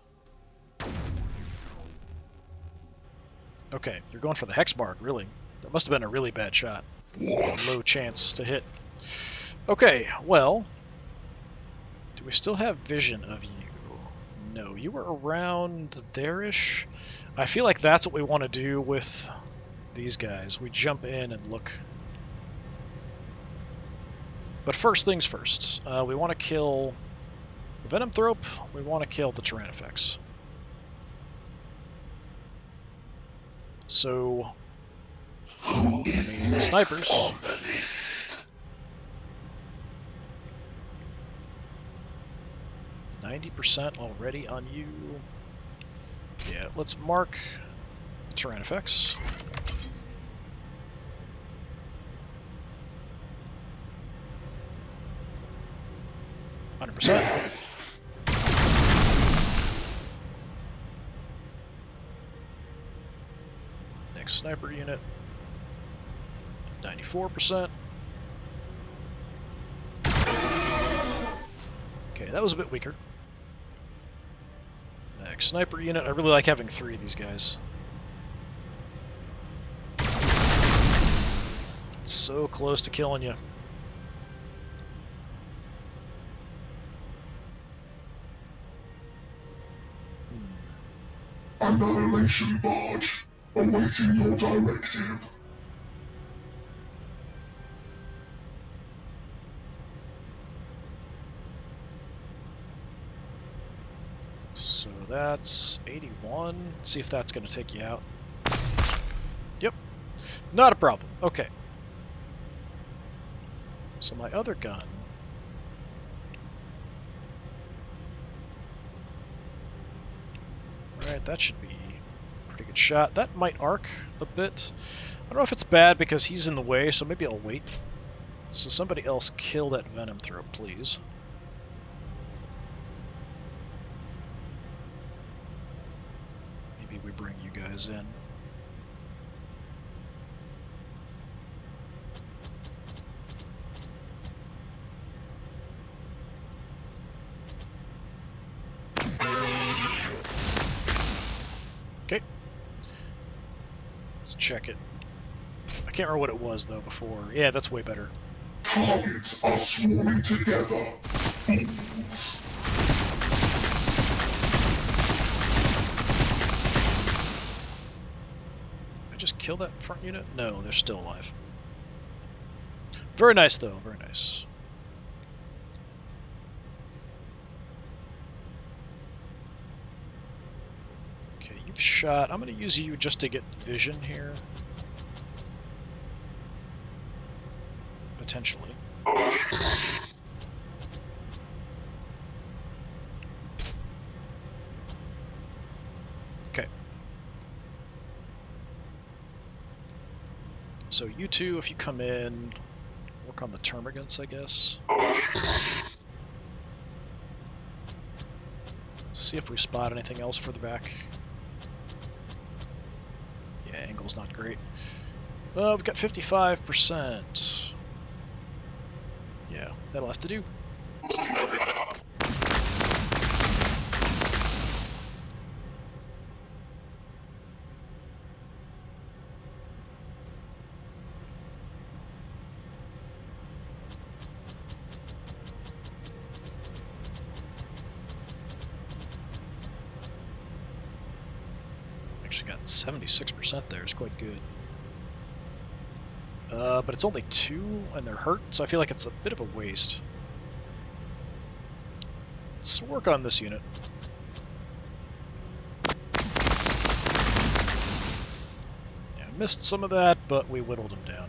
Okay, you're going for the Hexbark, really. That must have been a really bad shot. What? Low chance to hit. Okay, well... Do we still have vision of you? No, you were around there-ish. I feel like that's what we want to do with these guys. We jump in and look. But first things first. We want to kill the Venomthrope. We want to kill the Tyrannifex. So, Who is the next snipers. on the list? 90% already on you. Yeah, let's mark the Tyrannifex. %. Next sniper unit. 94%. Okay, that was a bit weaker. Next sniper unit. I really like having 3 of these guys. It's so close to killing you. Annihilation barge. Awaiting your directive. So that's 81. Let's see if that's going to take you out. Yep. Not a problem. Okay. So my other gun... Alright, that should be a pretty good shot. That might arc a bit. I don't know if it's bad because he's in the way, so maybe I'll wait. So somebody else kill that Venomthrope, please. Maybe we bring you guys in. Okay. Let's check it. I can't remember what it was, though, before. Yeah, that's way better. Targets are swarming together. Fools. Did I just kill that front unit? No, they're still alive. Very nice, though. Very nice. Okay, you've shot. I'm going to use you just to get vision here. Potentially. Okay. So you two, if you come in, work on the termagants, I guess. See if we spot anything else further back. level's not great. We've got 55%. Yeah, that'll have to do. Actually got 76% there, it's quite good. But it's only 2 and they're hurt, so I feel like it's a bit of a waste. Let's work on this unit. Yeah, missed some of that, but we whittled him down.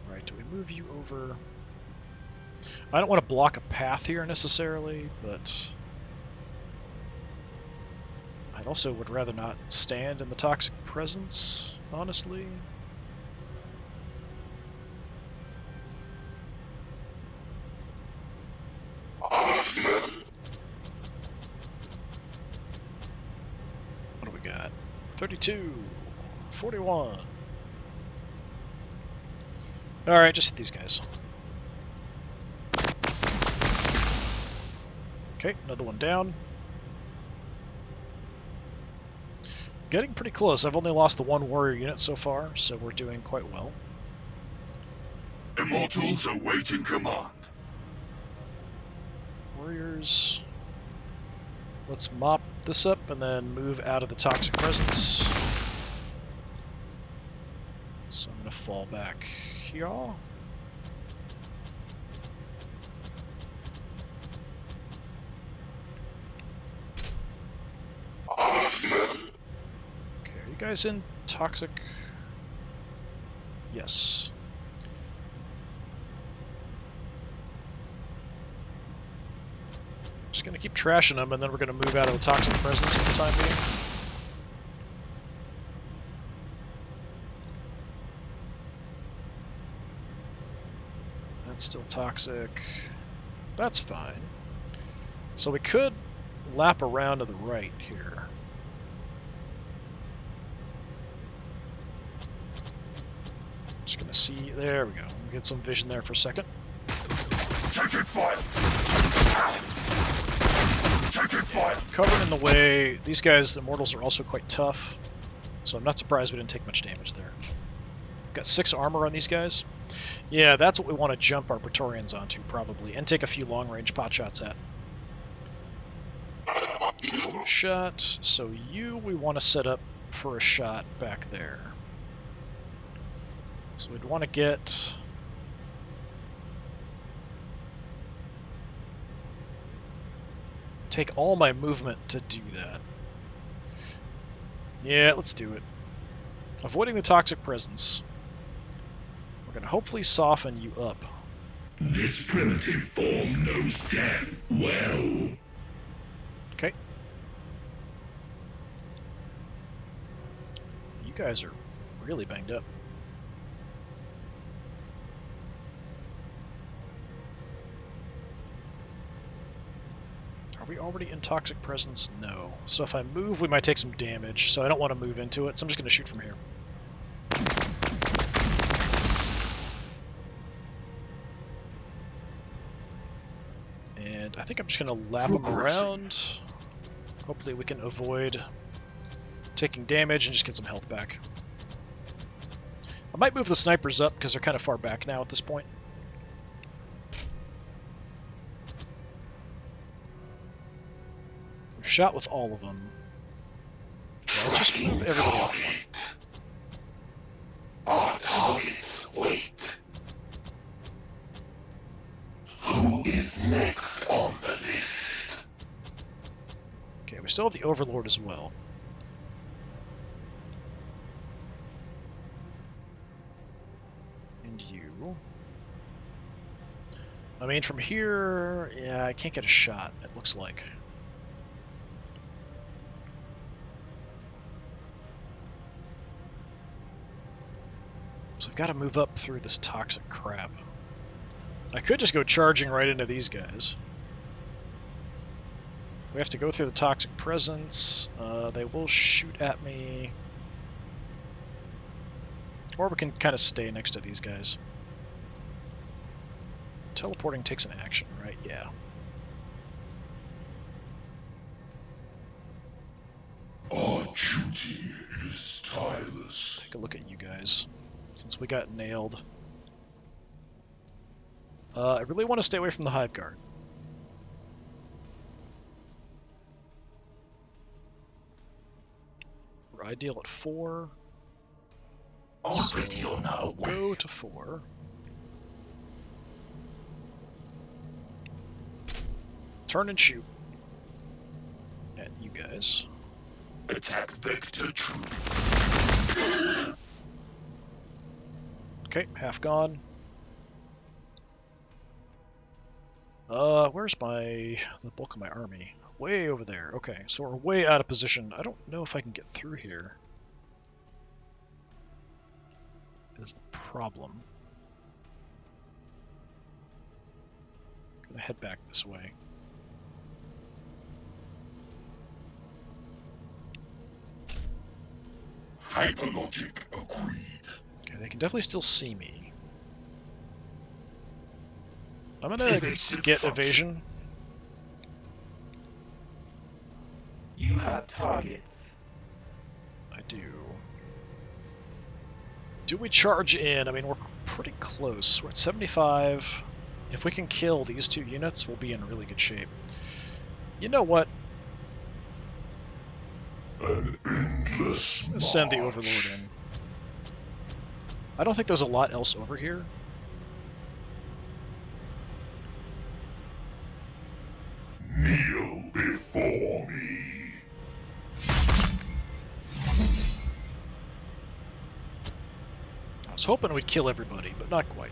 Right, do we move you over? I don't want to block a path here necessarily, but I also would rather not stand in the toxic presence, honestly. What do we got? 32, 41. Alright, just hit these guys. Okay, another one down. Getting pretty close. I've only lost the 1 warrior unit so far, so we're doing quite well. Immortals awaiting command. Warriors. Let's mop this up and then move out of the toxic presence. So I'm going to fall back here. You guys in toxic? Yes. Just gonna keep trashing them, and then we're gonna move out of the toxic presence for the time being. That's still toxic. That's fine. So we could lap around to the right here. Just gonna see, there we go. We'll get some vision there for a second. Taking fire! Taking fire! Cover in the way. These guys, the Immortals, are also quite tough, so I'm not surprised we didn't take much damage there. Got 6 armor on these guys. Yeah, that's what we want to jump our Praetorians onto, probably, and take a few long-range pot shots at. Shot. So you, we want to set up for a shot back there. So we'd want to get... take all my movement to do that. Yeah, let's do it. Avoiding the toxic presence. We're going to hopefully soften you up. This primitive form knows death well. Okay. You guys are really banged up. Are we already in toxic presence? No. So if I move, we might take some damage, so I don't want to move into it, so I'm just going to shoot from here. And I think I'm just going to lap them around. Hopefully we can avoid taking damage and just get some health back. I might move the snipers up because they're kind of far back now at this point. We've shot with all of them. Yeah, let's just move everybody up. Our targets wait. Who is next on the list? Okay, we still have the Overlord as well. And you. I mean, from here, yeah, I can't get a shot, it looks like. So I've got to move up through this toxic crap. I could just go charging right into these guys. We have to go through the toxic presence. They will shoot at me. Or we can kind of stay next to these guys. Teleporting takes an action, right? Yeah. Our duty is tireless. Take a look at you guys, since we got nailed. I really want to stay away from the Hive Guard. We're ideal at 4. Already on our way. Go to 4. Turn and shoot at you guys. Attack vector true. Okay, half gone. Where's the bulk of my army? Way over there. Okay, so we're way out of position. I don't know if I can get through here. Is the problem. Gonna head back this way. Hyperlogic agreed. Okay, they can definitely still see me. I'm gonna get evasion. You have targets. I do. Do we charge in? I mean, we're pretty close. We're at 75. If we can kill these 2 units, we'll be in really good shape. You know what? An endless Let's send the march. Overlord in. I don't think there's a lot else over here. Kneel before me. I was hoping we'd kill everybody, but not quite.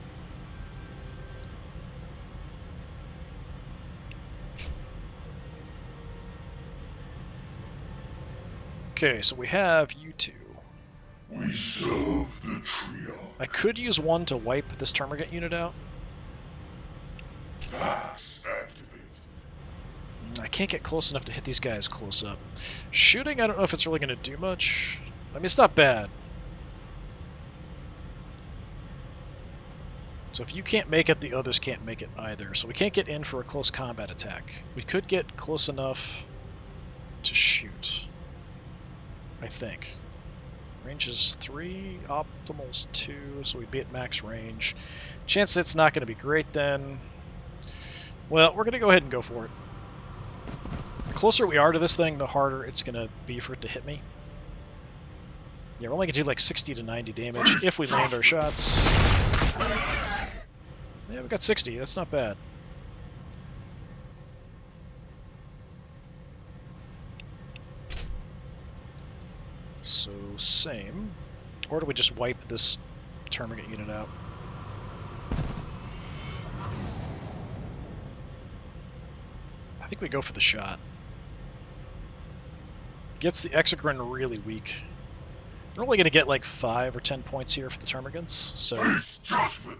Okay, so we have you 2. We serve the trio. I could use 1 to wipe this Termagant unit out. Pass activate. I can't get close enough to hit these guys close up. Shooting, I don't know if it's really going to do much. I mean, it's not bad. So if you can't make it, the others can't make it either. So we can't get in for a close combat attack. We could get close enough to shoot, I think. Range is 3, optimal's 2, so we'd be at max range. Chance it's not going to be great then. Well, we're going to go ahead and go for it. The closer we are to this thing, the harder it's going to be for it to hit me. Yeah, we're only going to do like 60 to 90 damage if we land our shots. Yeah, we got 60. That's not bad. So, same. Or do we just wipe this Termagant unit out? I think we go for the shot. Gets the Exocrine really weak. We're only going to get like 5 or 10 points here for the Termagants, so... Face judgment.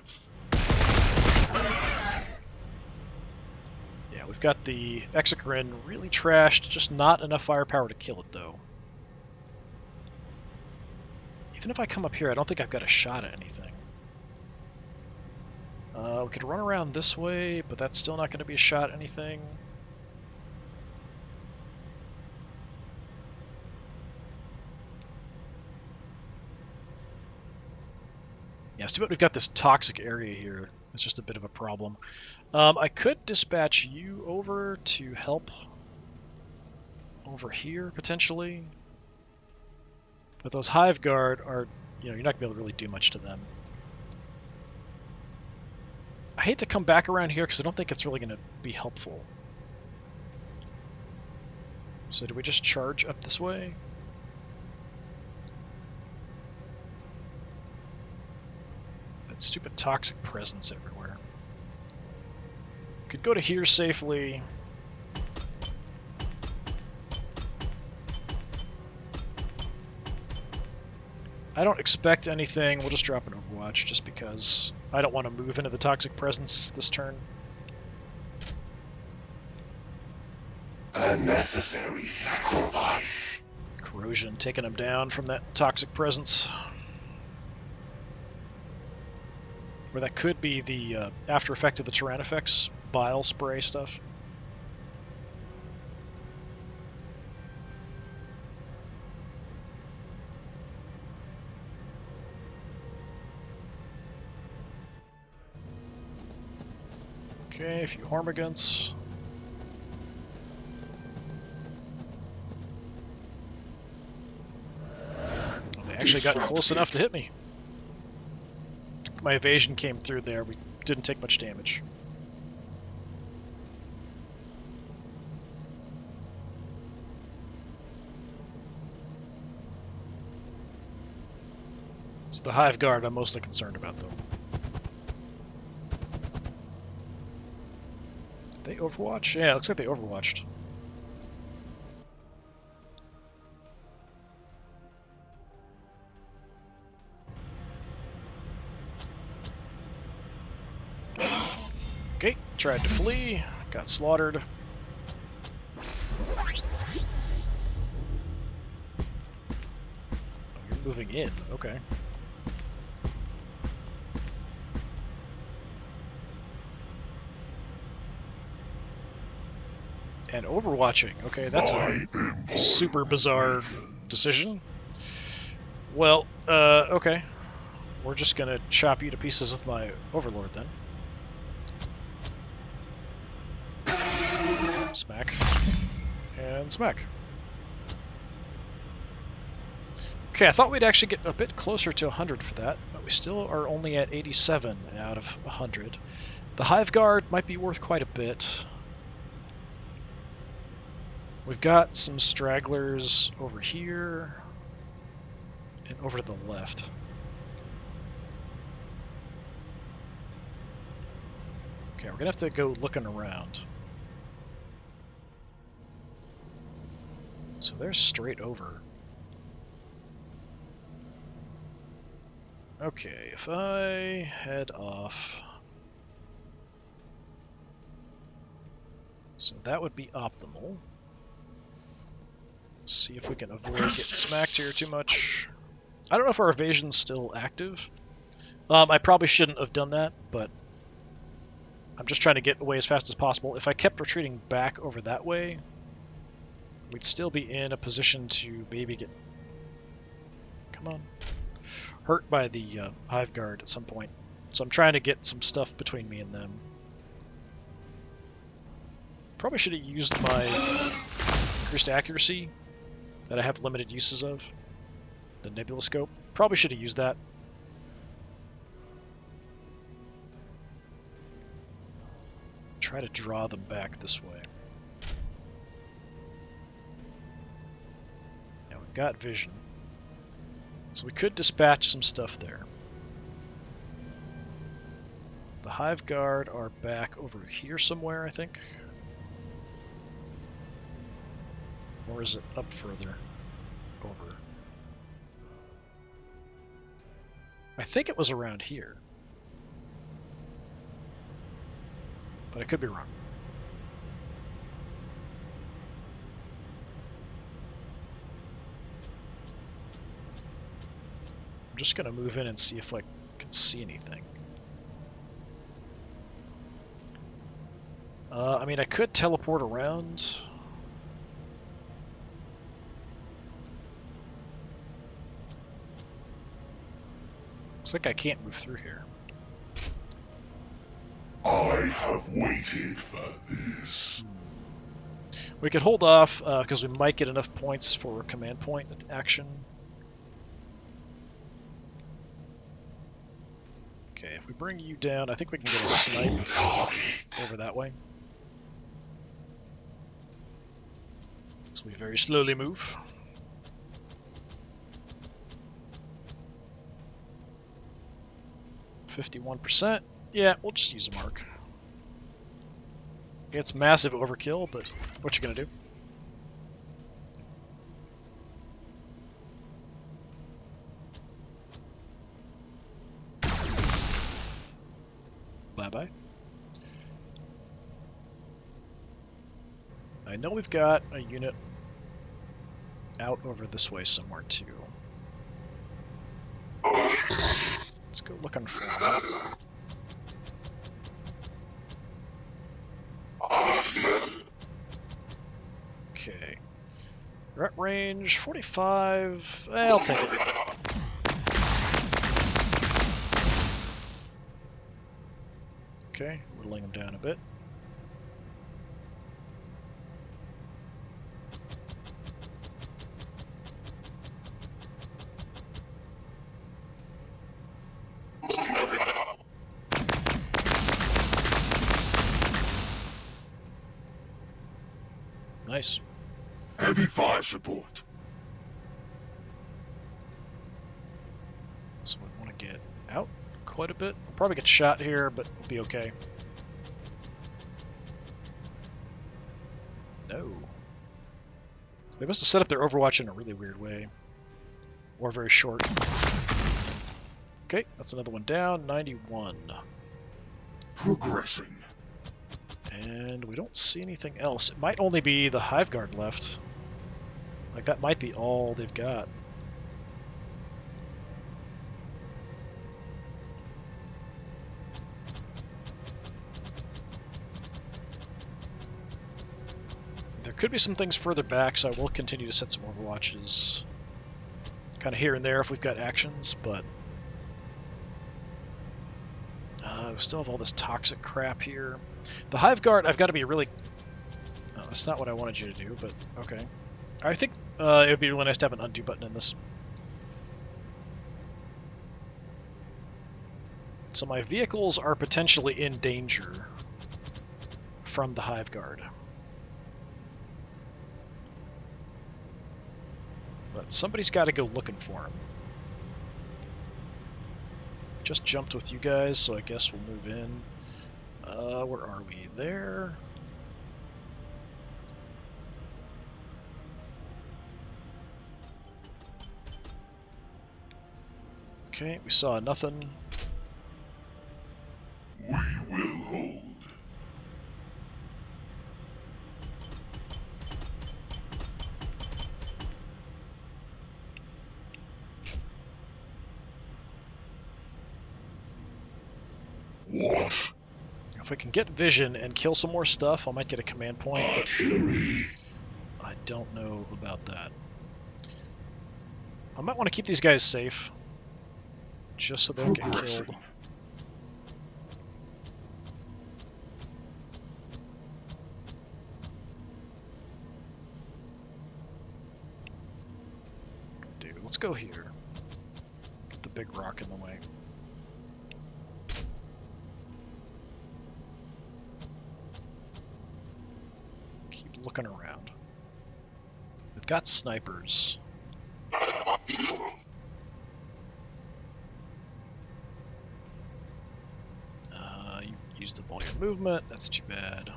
Yeah, we've got the Exocrine really trashed, just not enough firepower to kill it, though. Even if I come up here, I don't think I've got a shot at anything. We could run around this way, but that's still not going to be a shot at anything. Yeah, it's too bad we've got this toxic area here. It's just a bit of a problem. I could dispatch you over to help over here, potentially. But those Hive Guard are, you're not going to be able to really do much to them. I hate to come back around here because I don't think it's really going to be helpful. So do we just charge up this way? That stupid toxic presence everywhere. Could go to here safely. I don't expect anything. We'll just drop an Overwatch just because I don't want to move into the toxic presence this turn. A necessary sacrifice. Corrosion taking him down from that toxic presence. Or that could be the after effect of the Tyrannifex bile spray stuff. Okay, a few Hormigants. Oh, they actually got close enough to hit me. My evasion came through there. We didn't take much damage. It's the Hive Guard I'm mostly concerned about, though. They Overwatch? Yeah, it looks like they Overwatched. Okay, tried to flee, got slaughtered. Oh, you're moving in, okay. And overwatching, okay, that's a super bizarre decision. Well, okay. We're just gonna chop you to pieces with my Overlord then. Smack. And smack. Okay, I thought we'd actually get a bit closer to 100 for that, but we still are only at 87 out of 100. The Hive Guard might be worth quite a bit. We've got some stragglers over here and over to the left. Okay, we're gonna have to go looking around. So they're straight over. Okay, if I head off... So that would be optimal. See if we can avoid getting smacked here too much. I don't know if our evasion's still active. I probably shouldn't have done that, but I'm just trying to get away as fast as possible. If I kept retreating back over that way, we'd still be in a position to maybe get... Come on. Hurt by the Hive Guard at some point. So I'm trying to get some stuff between me and them. Probably should have used my increased accuracy that I have limited uses of. The Nebula Scope. Probably should have used that. Try to draw them back this way. Now we've got vision. So we could dispatch some stuff there. The Hive Guard are back over here somewhere, I think. Or is it up further? Over. I think it was around here. But I could be wrong. I'm just going to move in and see if I can see anything. I mean, I could teleport around. Looks like I can't move through here. I have waited for this. We could hold off, because we might get enough points for command point action. Okay, if we bring you down, I think we can get a snipe over that way. So we very slowly move. %. Yeah, we'll just use a mark. It's massive overkill, but what you gonna do? Bye-bye. I know we've got a unit out over this way somewhere, too. Let's go looking for them. Okay. Threat range, 45. I'll take it. Okay, whittling them down a bit. Nice. Heavy fire support. So we want to get out quite a bit. We'll probably get shot here, but we'll be okay. No. So they must have set up their Overwatch in a really weird way. Or very short. Okay, that's another one down. 91. Progressing. And we don't see anything else. It might only be the Hive Guard left. Like, that might be all they've got. There could be some things further back, so I will continue to set some Overwatches kind of here and there if we've got actions, but we still have all this toxic crap here. The Hive Guard, I've got to be really... Oh, that's not what I wanted you to do, but okay. I think it would be really nice to have an undo button in this. So my vehicles are potentially in danger from the Hive Guard. But somebody's got to go looking for him. Just jumped with you guys, so I guess we'll move in. Where are we? There. Okay, we saw nothing. We will hold. What? If we can get vision and kill some more stuff, I might get a command point. Artillery. I don't know about that. I might want to keep these guys safe, just so they don't get killed. Dude, let's go here. Get the big rock in the way. Looking around. We've got snipers. You used up all your movement. That's too bad.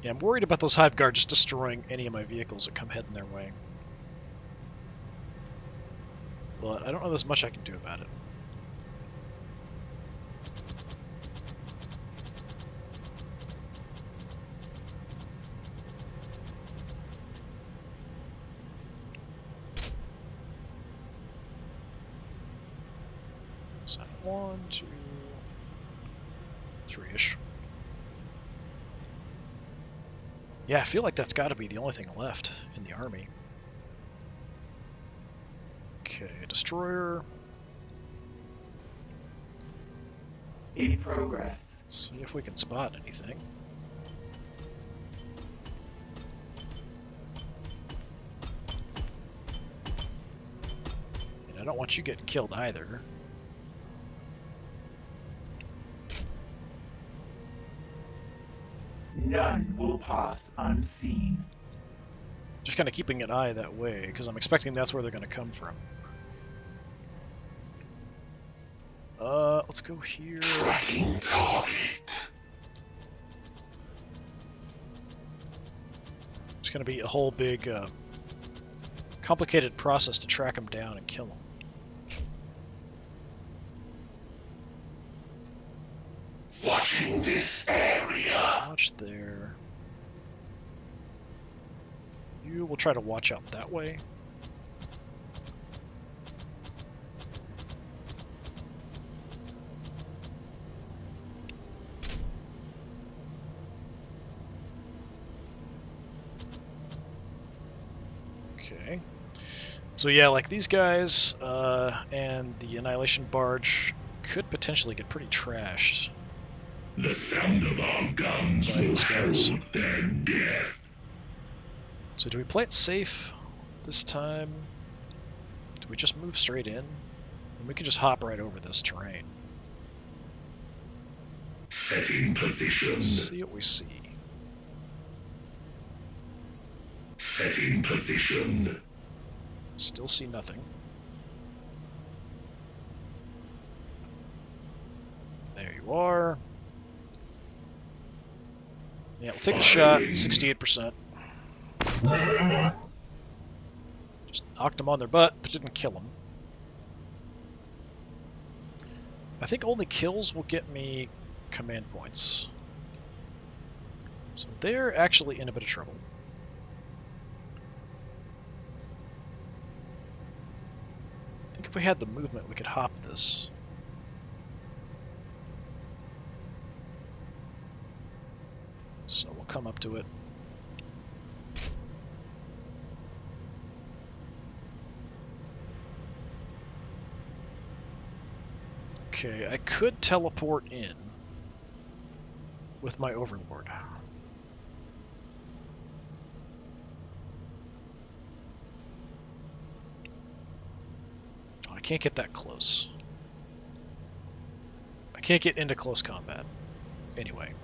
Yeah, I'm worried about those Hive Guard just destroying any of my vehicles that come heading their way. But I don't know there's much I can do about it. So 1, 2, 3-ish. Yeah, I feel like that's got to be the only thing left in the army. Okay, destroyer. In progress. Let's see if we can spot anything. And I don't want you getting killed either. None will pass unseen. Just kind of keeping an eye that way, because I'm expecting that's where they're going to come from. Let's go here. Tracking target. It's going to be a whole big, complicated process to track them down and kill them. Watching this area. Watch there. You will try to watch out that way. Okay. So yeah, like these guys and the Annihilation Barge could potentially get pretty trashed. The sound of our guns By will these guys. herald their death. So do we play it safe this time? Do we just move straight in? And we can just hop right over this terrain. Setting position. See what we see. Setting position. Still see nothing. There you are. Yeah, we'll take the shot. 68%. Just knocked them on their butt, but didn't kill them. I think only kills will get me command points. So they're actually in a bit of trouble. I think if we had the movement, we could hop this. So we'll come up to it. Okay, I could teleport in with my Overlord. Oh, I can't get that close. I can't get into close combat. Anyway.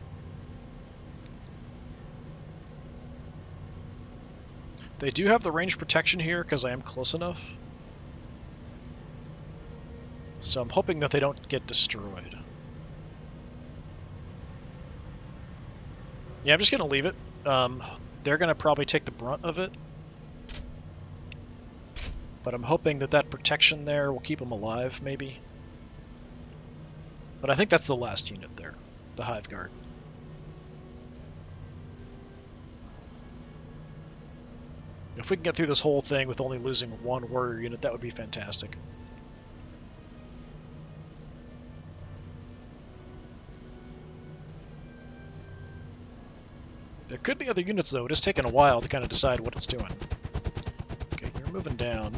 They do have the range protection here because I am close enough. So I'm hoping that they don't get destroyed. Yeah, I'm just going to leave it. They're going to probably take the brunt of it. But I'm hoping that that protection there will keep them alive, maybe. But I think that's the last unit there, the Hive Guard. If we can get through this whole thing with only losing one warrior unit, that would be fantastic. There could be other units, though. It is taking a while to kind of decide what it's doing. Okay, you're moving down.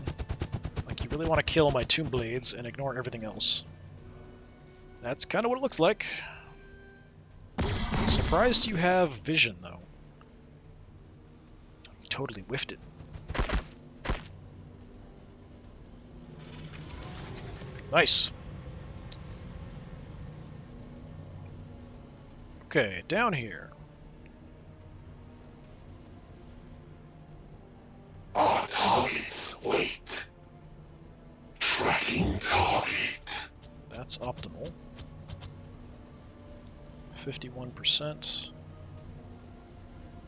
Like, you really want to kill my Tomb Blades and ignore everything else. That's kind of what it looks like. Surprised you have vision, though. You totally whiffed it. Nice. Okay, down here. Our targets wait. Tracking target. That's optimal. 51%.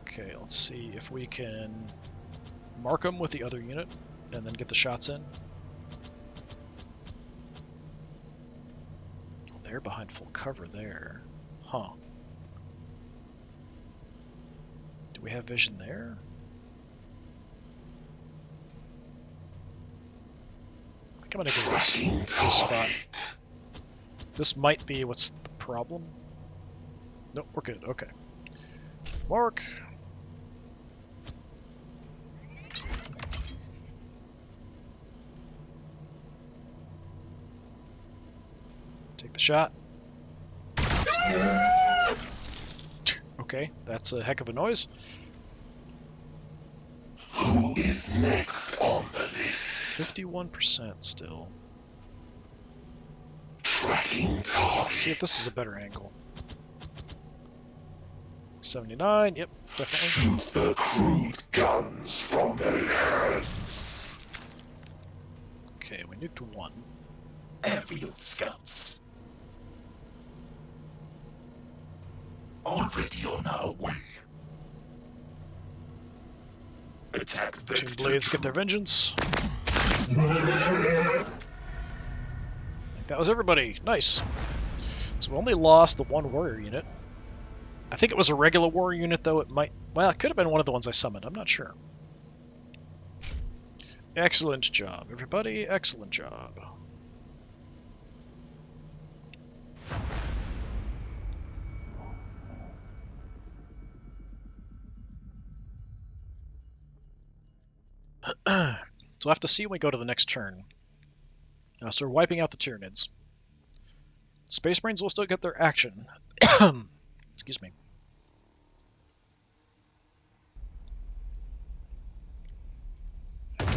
Okay, let's see if we can mark them with the other unit and then get the shots in. Oh, they're behind full cover there. Huh. Do we have vision there? I think I'm gonna go this spot. This might be what's the problem. Nope, we're good. Okay. Mark. Take the shot. Okay, that's a heck of a noise. Who is next on the list? 51% still. Tracking target. See if this is a better angle. 79, yep, definitely. Shoot the crude guns from their hands. Okay, we nuked one. Aerial scouts. Already on our way. Attack Two vector. blades get their vengeance. I think that was everybody. Nice. So we only lost the one warrior unit. I think it was a regular war unit, though. It might... Well, it could have been one of the ones I summoned. I'm not sure. Excellent job, everybody. Excellent job. So we'll have to see when we go to the next turn. So we're wiping out the Tyranids. Space Marines will still get their action. Excuse me. Did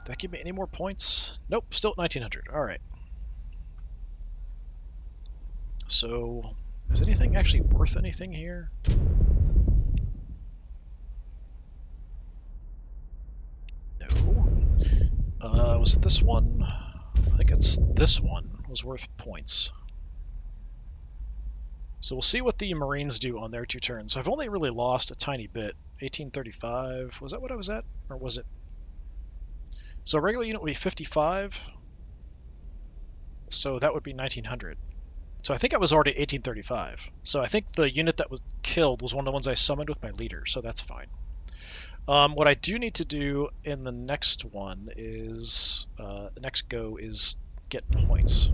that give me any more points? Nope, still at 1900. Alright. So, is anything actually worth anything here? No. Was it this one? I think it's this one was worth points. So we'll see what the Marines do on their 2 turns. So I've only really lost a tiny bit. 1835. Was that what I was at? Or was it? So a regular unit would be 55. So that would be 1900. So I think I was already at 1835. So I think the unit that was killed was one of the ones I summoned with my leader, so that's fine. What I do need to do in the next one is, the next go is get points.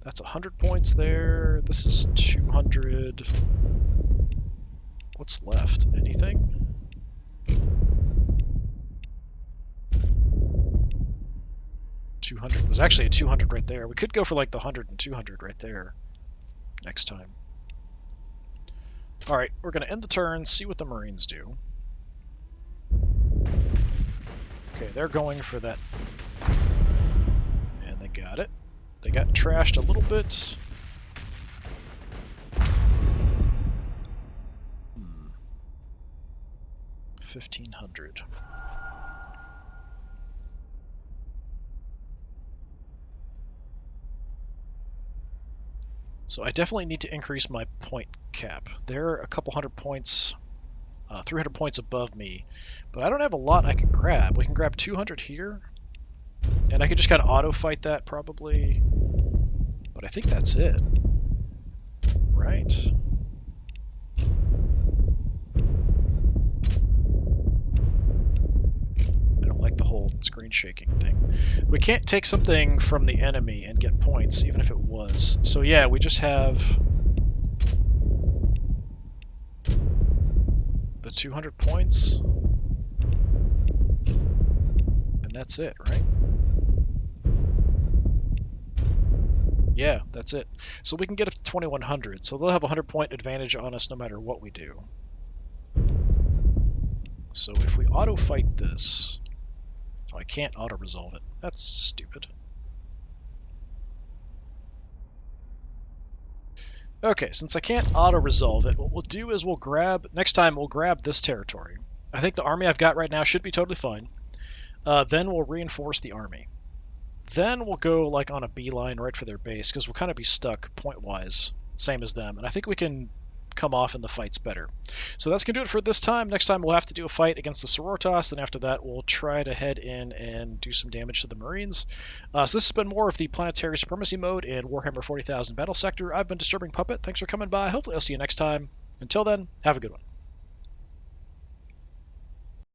That's 100 points there. This is 200. What's left? Anything? There's actually a 200 right there. We could go for like the 100 and 200 right there next time. Alright, we're going to end the turn, see what the Marines do. Okay, they're going for that. And they got it. They got trashed a little bit. 1500. So I definitely need to increase my point cap. They're a couple hundred points, 300 points above me, but I don't have a lot I can grab. We can grab 200 here, and I could just kind of auto-fight that probably, but I think that's it, right? I don't like the whole screen shaking thing. We can't take something from the enemy and get points, even if it was. So yeah, we just have the 200 points, and that's it, right? Yeah, that's it. So we can get up to 2100, so they'll have a 100-point advantage on us no matter what we do. So if we auto-fight this... Oh, I can't auto-resolve it. That's stupid. Okay, since I can't auto-resolve it, what we'll do is we'll grab... Next time, we'll grab this territory. I think the army I've got right now should be totally fine. Then we'll reinforce the army. Then we'll go like on a beeline right for their base, because we'll kind of be stuck point-wise, same as them. And I think we can come off in the fights better. So that's going to do it for this time. Next time we'll have to do a fight against the Sororitas, and after that we'll try to head in and do some damage to the Marines. So this has been more of the Planetary Supremacy mode in Warhammer 40,000 Battlesector. I've been Disturbing Puppet. Thanks for coming by. Hopefully I'll see you next time. Until then, have a good one.